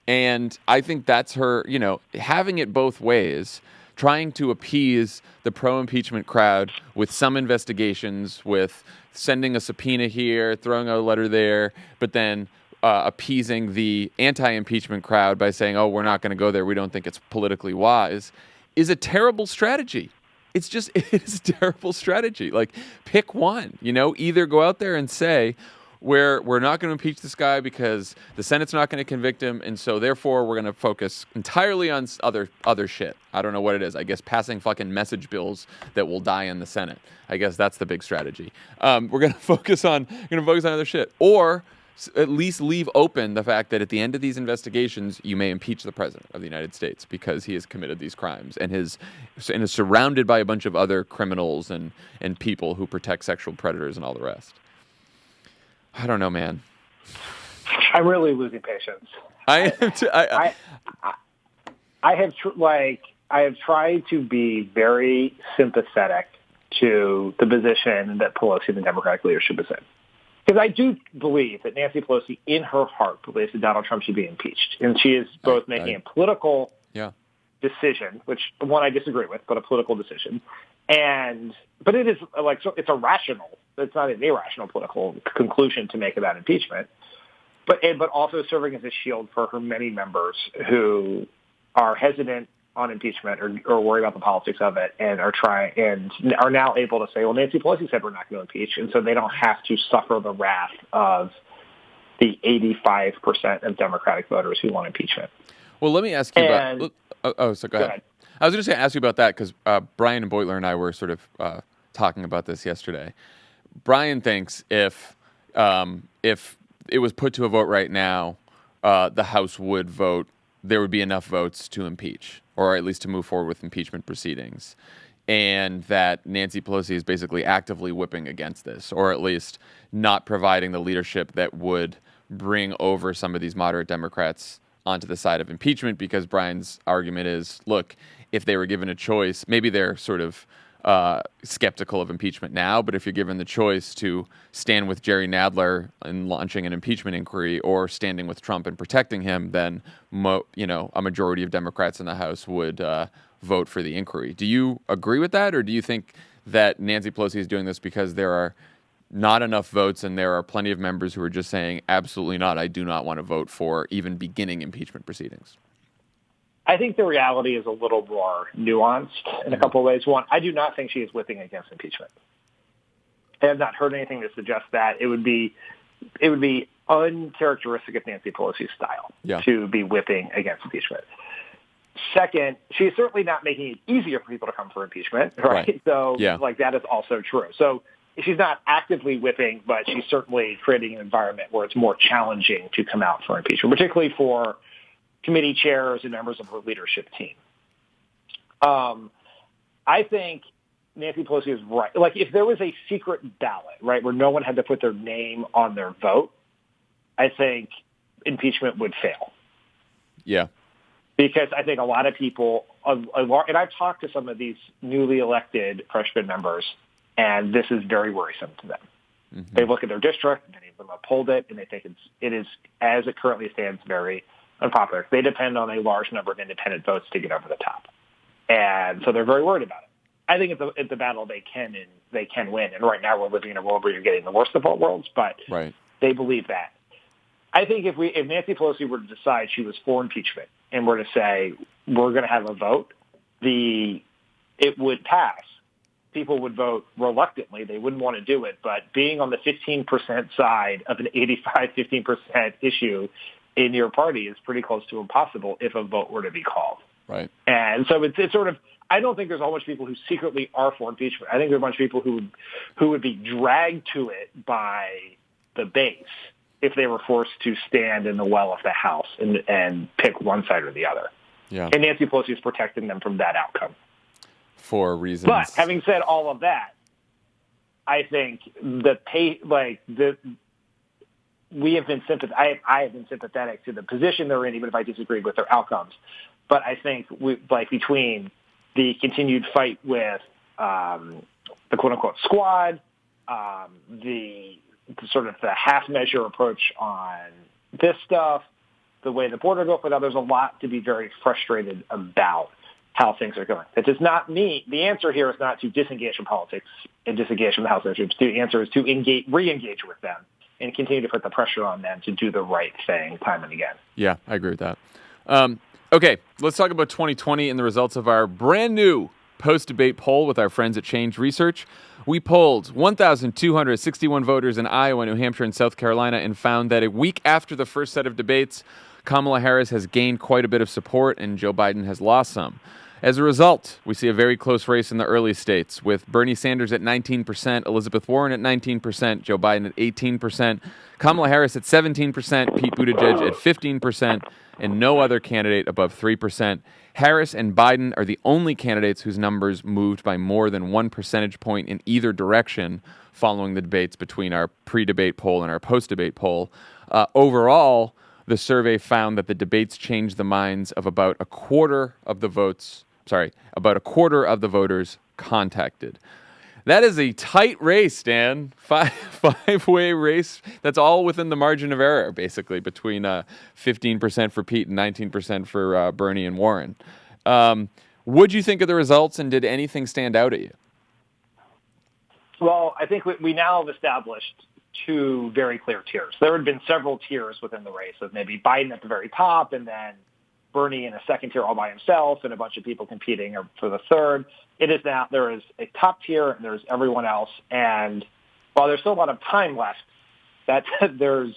And I think that's her, having it both ways, trying to appease the pro-impeachment crowd with some investigations, with sending a subpoena here, throwing out a letter there, but then appeasing the anti-impeachment crowd by saying, oh, we're not going to go there, we don't think it's politically wise, is a terrible strategy. It is a terrible strategy. Like, pick one, either go out there and say, we're not going to impeach this guy because the Senate's not going to convict him, and so therefore we're going to focus entirely on other shit. I don't know what it is. I guess passing fucking message bills that will die in the Senate. I guess that's the big strategy. We're going to focus on other shit, or at least leave open the fact that at the end of these investigations, you may impeach the president of the United States because he has committed these crimes and is surrounded by a bunch of other criminals and people who protect sexual predators and all the rest. I don't know, man. I'm really losing patience. I have tried to be very sympathetic to the position that Pelosi and the Democratic leadership is in. Because I do believe that Nancy Pelosi, in her heart, believes that Donald Trump should be impeached. And she is both making a political decision, which one I disagree with, but a political decision. But it is it's a rational, it's not an irrational political conclusion to make about impeachment. But also serving as a shield for her many members who are hesitant on impeachment or worry about the politics of it and are now able to say, well, Nancy Pelosi said we're not going to impeach, and so they don't have to suffer the wrath of the 85% of Democratic voters who want impeachment. Well, let me ask you about. So go ahead. I was just going to ask you about that because Brian and Beutler and I were sort of talking about this yesterday. Brian thinks if it was put to a vote right now, the House would vote. There would be enough votes to impeach, or at least to move forward with impeachment proceedings, and that Nancy Pelosi is basically actively whipping against this, or at least not providing the leadership that would bring over some of these moderate Democrats onto the side of impeachment, because Brian's argument is, look, if they were given a choice, maybe they're sort of skeptical of impeachment now, but if you're given the choice to stand with Jerry Nadler in launching an impeachment inquiry or standing with Trump and protecting him, then a majority of Democrats in the House would vote for the inquiry. Do you agree with that, or do you think that Nancy Pelosi is doing this because there are not enough votes and there are plenty of members who are just saying, absolutely not, I do not want to vote for even beginning impeachment proceedings? I think the reality is a little more nuanced in a couple of ways. One, I do not think she is whipping against impeachment. I have not heard anything to suggest that. It would be uncharacteristic of Nancy Pelosi's style to be whipping against impeachment. Second, she's certainly not making it easier for people to come for impeachment, right? So, that is also true. So she's not actively whipping, but she's certainly creating an environment where it's more challenging to come out for impeachment, particularly for committee chairs and members of her leadership team. I think Nancy Pelosi is right. Like, if there was a secret ballot, right, where no one had to put their name on their vote, I think impeachment would fail. Yeah. Because I think a lot of people, and I've talked to some of these newly elected freshman members, and this is very worrisome to them. Mm-hmm. They look at their district, many of them have polled it, and they think it is, as it currently stands, very unpopular. They depend on a large number of independent votes to get over the top. And so they're very worried about it. I think it's a battle they can win. And right now we're living in a world where you're getting the worst of all worlds, but they believe that. I think if Nancy Pelosi were to decide she was for impeachment and were to say, we're going to have a vote, it would pass. People would vote reluctantly. They wouldn't want to do it. But being on the 15% side of an 15% issue in your party is pretty close to impossible if a vote were to be called. Right. And so it's sort of, I don't think there's a whole bunch of people who secretly are for impeachment. I think there are a bunch of people who would be dragged to it by the base if they were forced to stand in the well of the House and pick one side or the other. Yeah. And Nancy Pelosi is protecting them from that outcome. For reasons. But having said all of that, I think we have been I have been sympathetic to the position they're in, even if I disagreed with their outcomes. But I think between the continued fight with the quote unquote squad, the sort of the half measure approach on this stuff, the way the border goes, but there's a lot to be very frustrated about how things are going. That does not mean the answer here is not to disengage from politics and disengage from the House issues. The answer is to re-engage with them and continue to put the pressure on them to do the right thing time and again. Yeah, I agree with that. Okay, let's talk about 2020 and the results of our brand new post-debate poll with our friends at Change Research. We polled 1,261 voters in Iowa, New Hampshire, and South Carolina and found that a week after the first set of debates, Kamala Harris has gained quite a bit of support and Joe Biden has lost some. As a result, we see a very close race in the early states with Bernie Sanders at 19%, Elizabeth Warren at 19%, Joe Biden at 18%, Kamala Harris at 17%, Pete Buttigieg at 15%, and no other candidate above 3%. Harris and Biden are the only candidates whose numbers moved by more than 1 percentage point in either direction following the debates between our pre-debate poll and our post-debate poll. Overall, the survey found that the debates changed the minds of about a quarter of the voters contacted. That is a tight race, Dan. Five-way race. That's all within the margin of error, basically, between 15% for Pete and 19% for Bernie and Warren. What'd you think of the results, and did anything stand out at you? Well, I think we now have established two very clear tiers. There had been several tiers within the race of maybe Biden at the very top and then Bernie in a second tier all by himself and a bunch of people competing for the third. It is now there is a top tier and there's everyone else. And while there's still a lot of time left, the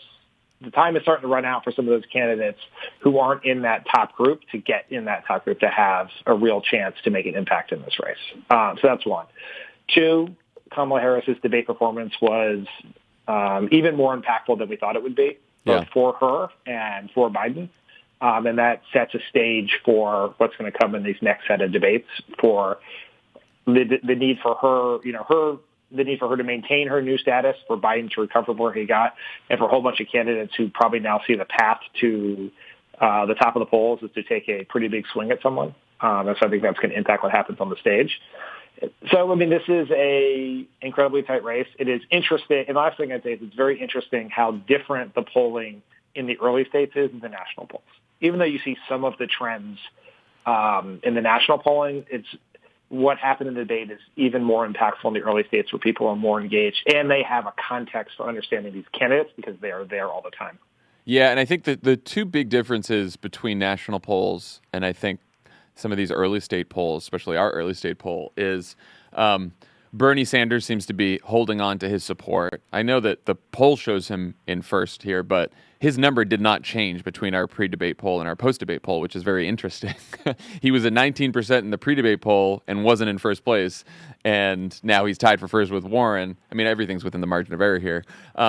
time is starting to run out for some of those candidates who aren't in that top group to get in that top group to have a real chance to make an impact in this race. So that's one. Two, Kamala Harris's debate performance was even more impactful than we thought it would be, both for her and for Biden. And that sets a stage for what's going to come in these next set of debates for the need for her, the need for her to maintain her new status, for Biden to recover from where he got, and for a whole bunch of candidates who probably now see the path to the top of the polls is to take a pretty big swing at someone. And so I think that's going to impact what happens on the stage. So, I mean, this is a incredibly tight race. It is interesting. And the last thing I'd say is it's very interesting how different the polling in the early states is in the national polls. Even though you see some of the trends in the national polling, it's what happened in the debate is even more impactful in the early states where people are more engaged and they have a context for understanding these candidates because they are there all the time. Yeah, and I think that the two big differences between national polls and I think some of these early state polls, especially our early state poll, is Bernie Sanders seems to be holding on to his support. I know that the poll shows him in first here, but his number did not change between our pre-debate poll and our post-debate poll, which is very interesting. He was at 19% in the pre-debate poll and wasn't in first place, and now he's tied for first with Warren. I mean, everything's within the margin of error here.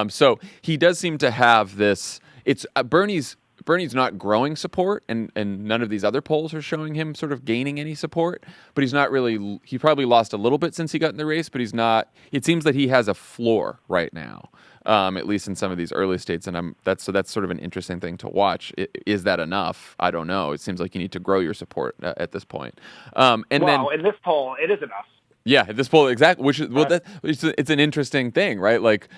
So he does seem to have this. It's Bernie's not growing support, and none of these other polls are showing him sort of gaining any support, but he's not really, he probably lost a little bit since he got in the race, but he's not, it seems that he has a floor right now, at least in some of these early states, and that's sort of an interesting thing to watch. Is that enough? I don't know. It seems like you need to grow your support at this point. In this poll, it is enough. Yeah, at this poll, exactly, which is, it's an interesting thing, right? Like,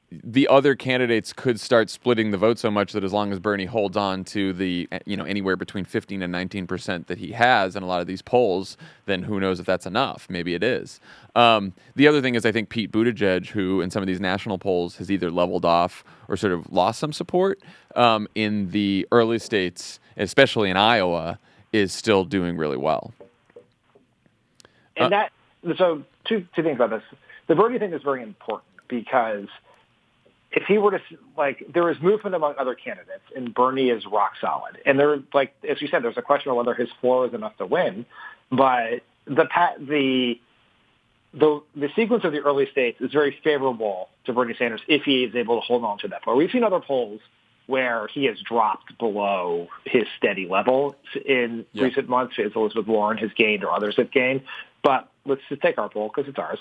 the other candidates could start splitting the vote so much that as long as Bernie holds on to the, anywhere between 15 and 19% that he has in a lot of these polls, then who knows if that's enough? Maybe it is. The other thing is I think Pete Buttigieg, who in some of these national polls has either leveled off or sort of lost some support in the early states, especially in Iowa, is still doing really well. And so two things about this. The Bernie thing is very important because if he were to, there is movement among other candidates, and Bernie is rock solid. And there, as you said, there's a question of whether his floor is enough to win. But the sequence of the early states is very favorable to Bernie Sanders if he is able to hold on to that floor. We've seen other polls where he has dropped below his steady level in recent months, as Elizabeth Warren has gained or others have gained. But let's just take our poll because it's ours.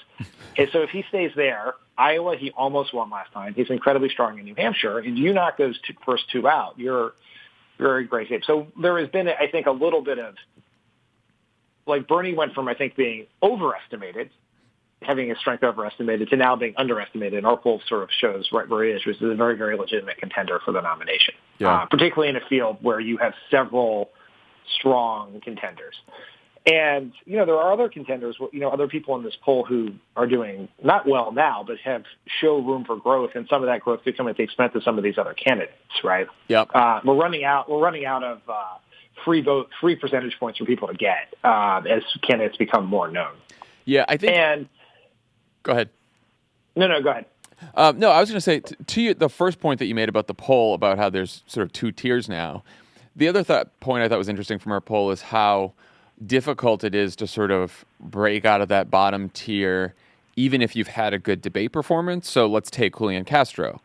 And so if he stays there, Iowa, he almost won last time. He's incredibly strong in New Hampshire. And you knock those first two out, you're very great shape. So there has been, I think, a little bit of, like Bernie went from, I think, being overestimated, having his strength overestimated, to now being underestimated. And our poll sort of shows right where he is, which is a very, very legitimate contender for the nomination, particularly in a field where you have several strong contenders. And, there are other contenders, other people in this poll who are doing not well now, but show room for growth, and some of that growth could come at the expense of some of these other candidates, right? Yep. We're running out of free percentage points for people to get as candidates become more known. Yeah, I think. And go ahead. No, go ahead. No, I was going to say to you, the first point that you made about the poll, about how there's sort of two tiers now. The other point I thought was interesting from our poll is how difficult it is to sort of break out of that bottom tier, even if you've had a good debate performance. So let's take Julian Castro.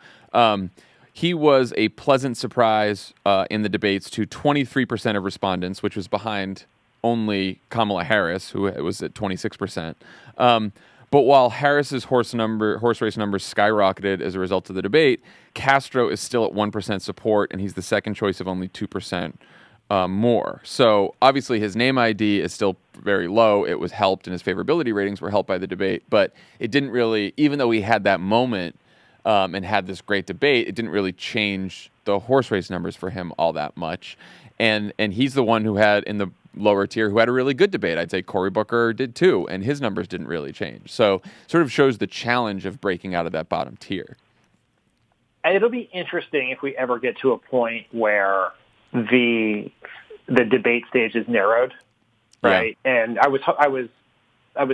He was a pleasant surprise in the debates to 23% of respondents, which was behind only Kamala Harris, who was at 26%. But while Harris's horse race numbers skyrocketed as a result of the debate, Castro is still at 1% support, and he's the second choice of only 2% more. So obviously his name ID is still very low. It was helped, and his favorability ratings were helped by the debate. But it didn't really, even though he had that moment and had this great debate, it didn't really change the horse race numbers for him all that much. And he's the one who had, in the lower tier, who had a really good debate. I'd say Cory Booker did too, and his numbers didn't really change. So sort of shows the challenge of breaking out of that bottom tier. It'll be interesting if we ever get to a point where the debate stage is narrowed, right? Yeah. And I was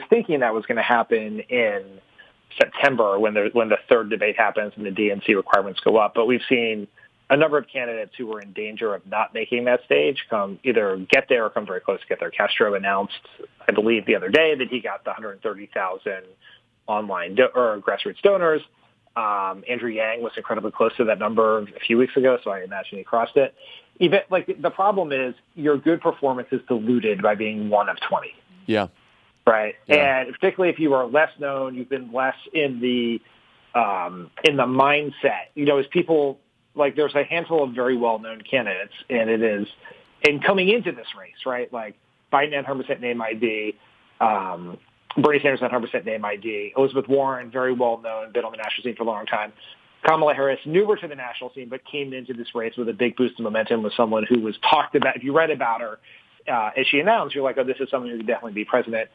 thinking that was going to happen in September when the third debate happens and the DNC requirements go up. But we've seen a number of candidates who were in danger of not making that stage either get there or come very close to get there. Castro announced, I believe, the other day that he got the 130,000 online or grassroots donors. Andrew Yang was incredibly close to that number a few weeks ago, so I imagine he crossed it. Even the problem is your good performance is diluted by being one of 20. Yeah. Right. Yeah. And particularly if you are less known, you've been less in the mindset. As people, there's a handful of very well-known candidates, and coming into this race, right? Like Biden had 100% name ID, Bernie Sanders had 100% name ID, Elizabeth Warren, very well-known, been on the national scene for a long time. Kamala Harris, newer to the national scene, but came into this race with a big boost of momentum, was someone who was talked about. If you read about her as she announced, you're like, oh, this is someone who could definitely be president.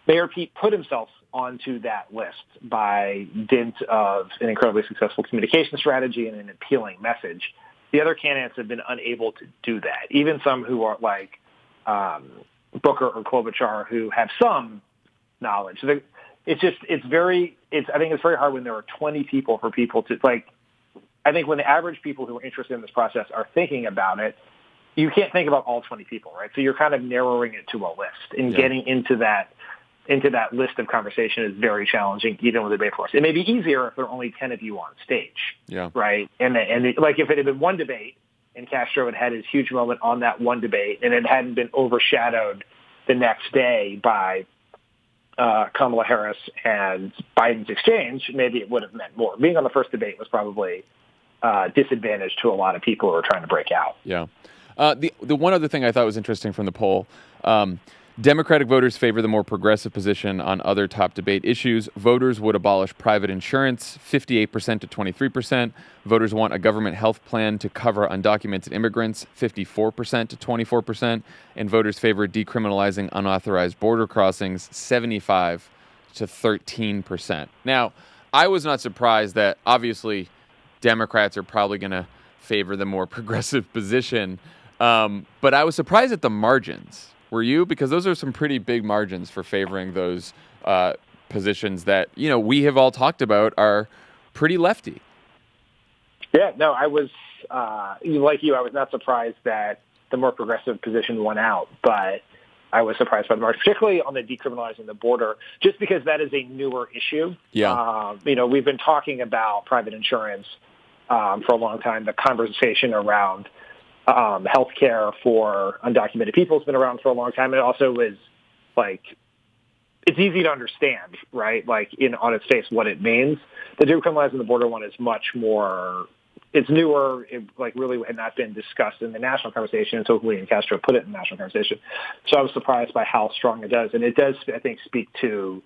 Mayor Pete put himself onto that list by dint of an incredibly successful communication strategy and an appealing message. The other candidates have been unable to do that. Even some who are like Booker or Klobuchar, who have some knowledge. So I think it's very hard when there are 20 people for people to I think when the average people who are interested in this process are thinking about it, you can't think about all 20 people, right? So you're kind of narrowing it to a list, and getting into that list of conversation is very challenging, even with the debate force. It may be easier if there are only 10 of you on stage, right? And if it had been one debate and Castro had had his huge moment on that one debate, and it hadn't been overshadowed the next day by Kamala Harris and Biden's exchange, maybe it would have meant more. Being on the first debate was probably disadvantage to a lot of people who are trying to break out. Yeah. The one other thing I thought was interesting from the poll, Democratic voters favor the more progressive position on other top debate issues. Voters would abolish private insurance, 58% to 23%. Voters want a government health plan to cover undocumented immigrants, 54% to 24%. And voters favor decriminalizing unauthorized border crossings, 75 to 13%. Now, I was not surprised that obviously Democrats are probably going to favor the more progressive position, but I was surprised at the margins. Were you? Because those are some pretty big margins for favoring those positions that, we have all talked about are pretty lefty. Yeah, no, I was, like you, I was not surprised that the more progressive position won out, but I was surprised by the margin, particularly on the decriminalizing the border, just because that is a newer issue. Yeah. We've been talking about private insurance for a long time. The conversation around health care for undocumented people has been around for a long time. It also is it's easy to understand, right? Like on its face, what it means. The decriminalizing the border one is much more. It's newer. It really had not been discussed in the national conversation until Julian Castro put it in the national conversation. So I was surprised by how strong it does, and it does, I think, speak to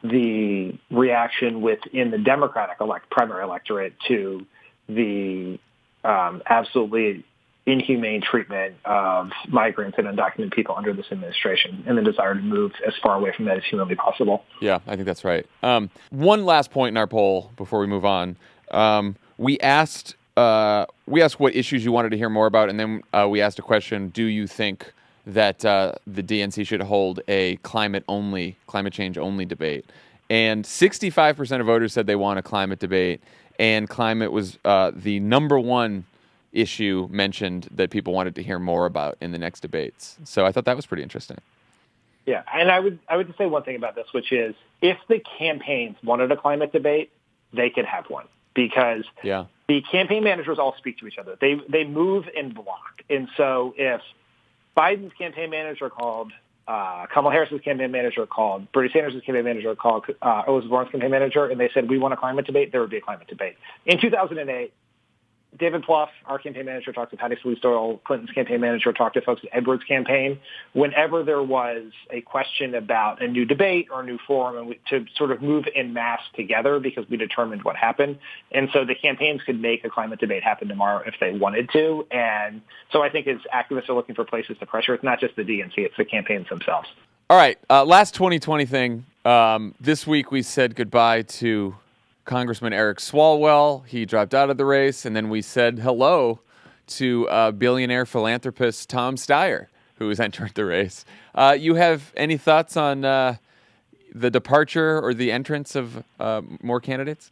the reaction within the Democratic primary electorate to the absolutely inhumane treatment of migrants and undocumented people under this administration, and the desire to move as far away from that as humanly possible. Yeah, I think that's right. One last point in our poll before we move on. We asked what issues you wanted to hear more about, and then we asked a question: do you think that the DNC should hold a climate change only debate? And 65% of voters said they want a climate debate, and climate was the number one issue mentioned that people wanted to hear more about in the next debates. So I thought that was pretty interesting. Yeah, and I would just say one thing about this, which is if the campaigns wanted a climate debate, they could have one, because the campaign managers all speak to each other. They move in block. And so if Biden's campaign manager called, Kamala Harris's campaign manager called, Bernie Sanders' campaign manager called, Elizabeth Warren's campaign manager, and they said, we want a climate debate, there would be a climate debate. In 2008, David Plouffe, our campaign manager, talked to Patty Doyle, Clinton's campaign manager, talked to folks at Edwards' campaign. Whenever there was a question about a new debate or a new forum, and to sort of move en masse together because we determined what happened. And so the campaigns could make a climate debate happen tomorrow if they wanted to. And so I think as activists are looking for places to pressure, it's not just the DNC, it's the campaigns themselves. All right, last 2020 thing. This week we said goodbye to Congressman Eric Swalwell. He dropped out of the race, and then we said hello to billionaire philanthropist Tom Steyer, who has entered the race. You have any thoughts on the departure or the entrance of more candidates?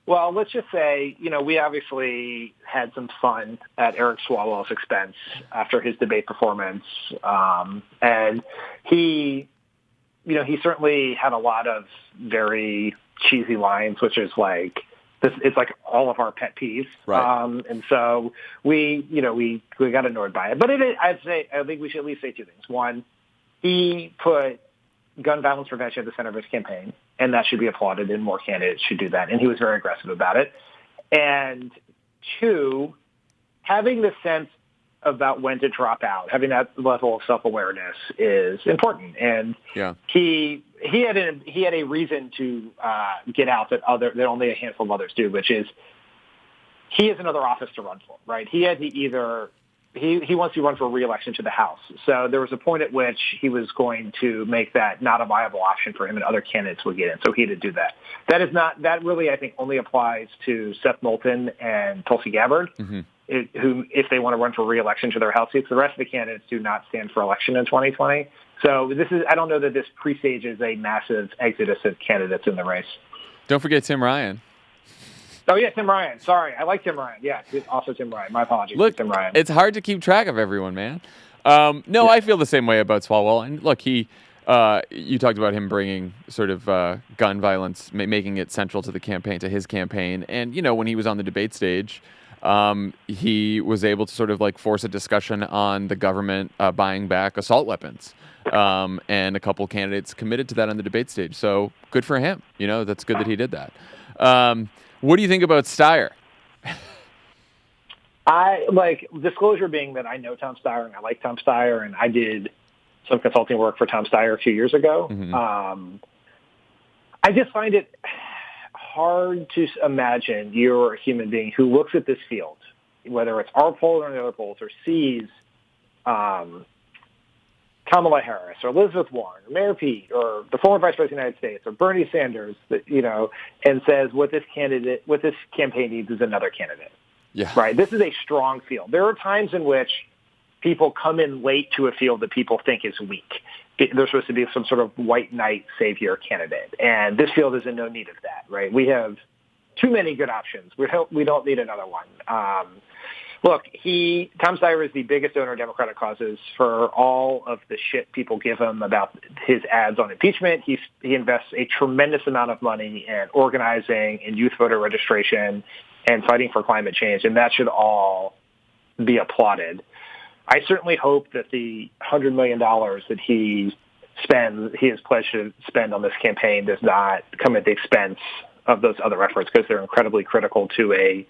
Well, let's just say, we obviously had some fun at Eric Swalwell's expense after his debate performance. And he certainly had a lot of very cheesy lines, which is like, it's like all of our pet peeves. Right. And so we got annoyed by it. But I think we should at least say two things. One, he put gun violence prevention at the center of his campaign, and that should be applauded, and more candidates should do that. And he was very aggressive about it. And two, having the sense about when to drop out, having that level of self-awareness is important. And he had a reason to get out that only a handful of others do, which is he has another office to run for, right? He had to he wants to run for re-election to the House. So there was a point at which he was going to make that not a viable option for him, and other candidates would get in. So he had to do that. That really, I think, only applies to Seth Moulton and Tulsi Gabbard, who, if they want to run for re-election to their House seats, the rest of the candidates do not stand for election in 2020. So I don't know that this presages a massive exodus of candidates in the race. Don't forget Tim Ryan. Oh, yeah, Tim Ryan. Sorry. I like Tim Ryan. Yeah, also Tim Ryan. My apologies. Look, Tim Ryan. It's hard to keep track of everyone, man. I feel the same way about Swalwell. And look, you talked about him bringing sort of gun violence, making it central to his campaign. And, when he was on the debate stage, he was able to sort of force a discussion on the government buying back assault weapons. And a couple candidates committed to that on the debate stage. So good for him. That's good that he did that. What do you think about Steyer? Disclosure being that I know Tom Steyer and I like Tom Steyer, and I did some consulting work for Tom Steyer a few years ago. Mm-hmm. I just find it hard to imagine you're a human being who looks at this field, whether it's our poll or the other polls, or sees Kamala Harris or Elizabeth Warren or Mayor Pete or the former Vice President of the United States or Bernie Sanders, and says what this campaign needs is another candidate. Yeah. Right. This is a strong field. There are times in which people come in late to a field that people think is weak. There's supposed to be some sort of white knight savior candidate, and this field is in no need of that. Right. We have too many good options. We don't need another one. Look, Tom Steyer is the biggest donor of Democratic causes for all of the shit people give him about his ads on impeachment. He invests a tremendous amount of money in organizing and youth voter registration and fighting for climate change, and that should all be applauded. I certainly hope that the $100 million that he he has pledged to spend on this campaign does not come at the expense of those other efforts, because they're incredibly critical to a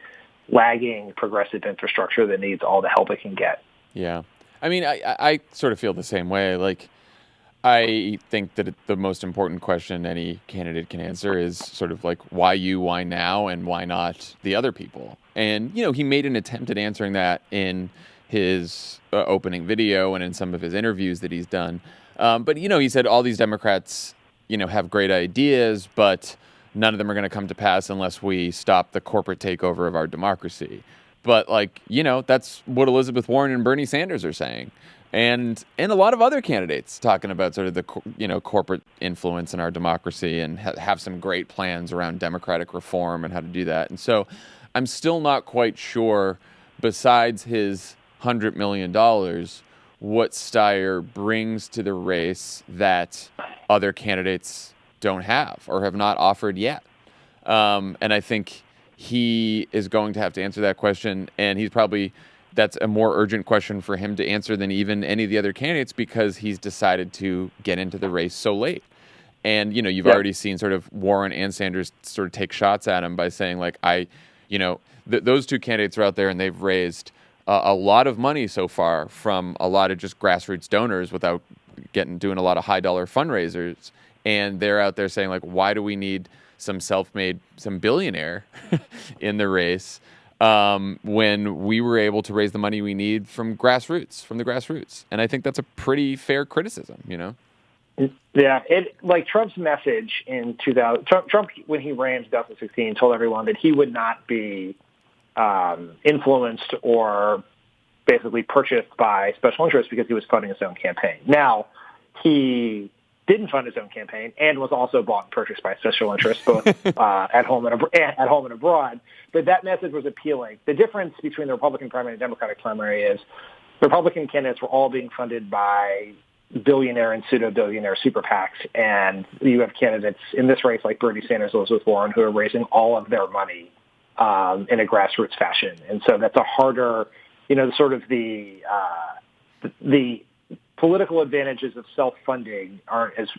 lagging progressive infrastructure that needs all the help it can get. Yeah. I mean, I sort of feel the same way. Like, I think that the most important question any candidate can answer is sort of like, why you, why now, and why not the other people? And, he made an attempt at answering that in his opening video and in some of his interviews that he's done. But, he said all these Democrats, have great ideas, but none of them are going to come to pass unless we stop the corporate takeover of our democracy. But, that's what Elizabeth Warren and Bernie Sanders are saying. And a lot of other candidates talking about sort of the, corporate influence in our democracy and have some great plans around democratic reform and how to do that. And so I'm still not quite sure, besides his $100 million, what Steyer brings to the race that other candidates don't have or have not offered yet. And I think he is going to have to answer that question, and that's a more urgent question for him to answer than even any of the other candidates, because he's decided to get into the race so late. And, you've already seen sort of Warren and Sanders sort of take shots at him by saying, like, those two candidates are out there and they've raised a lot of money so far from a lot of just grassroots donors without doing a lot of high dollar fundraisers. And they're out there saying, like, why do we need some billionaire in the race when we were able to raise the money we need from the grassroots? And I think that's a pretty fair criticism, Yeah, Trump's message in 2000, Trump, when he ran in 2016, told everyone that he would not be influenced or basically purchased by special interests because he was funding his own campaign. Now, he didn't fund his own campaign and was also bought and purchased by special interests, both at home and abroad. But that message was appealing. The difference between the Republican primary and the Democratic primary is the Republican candidates were all being funded by billionaire and pseudo-billionaire super PACs, and you have candidates in this race like Bernie Sanders, Elizabeth Warren, who are raising all of their money in a grassroots fashion. And so that's a harder, sort of the political advantages of self-funding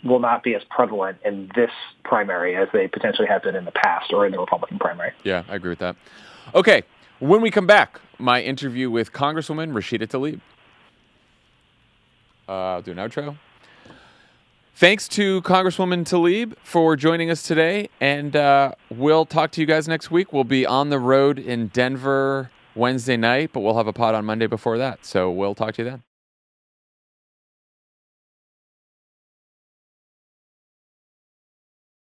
will not be as prevalent in this primary as they potentially have been in the past or in the Republican primary. Yeah, I agree with that. Okay, when we come back, my interview with Congresswoman Rashida Tlaib. I'll do an outro. Thanks to Congresswoman Tlaib for joining us today, and we'll talk to you guys next week. We'll be on the road in Denver Wednesday night, but we'll have a pod on Monday before that, so we'll talk to you then.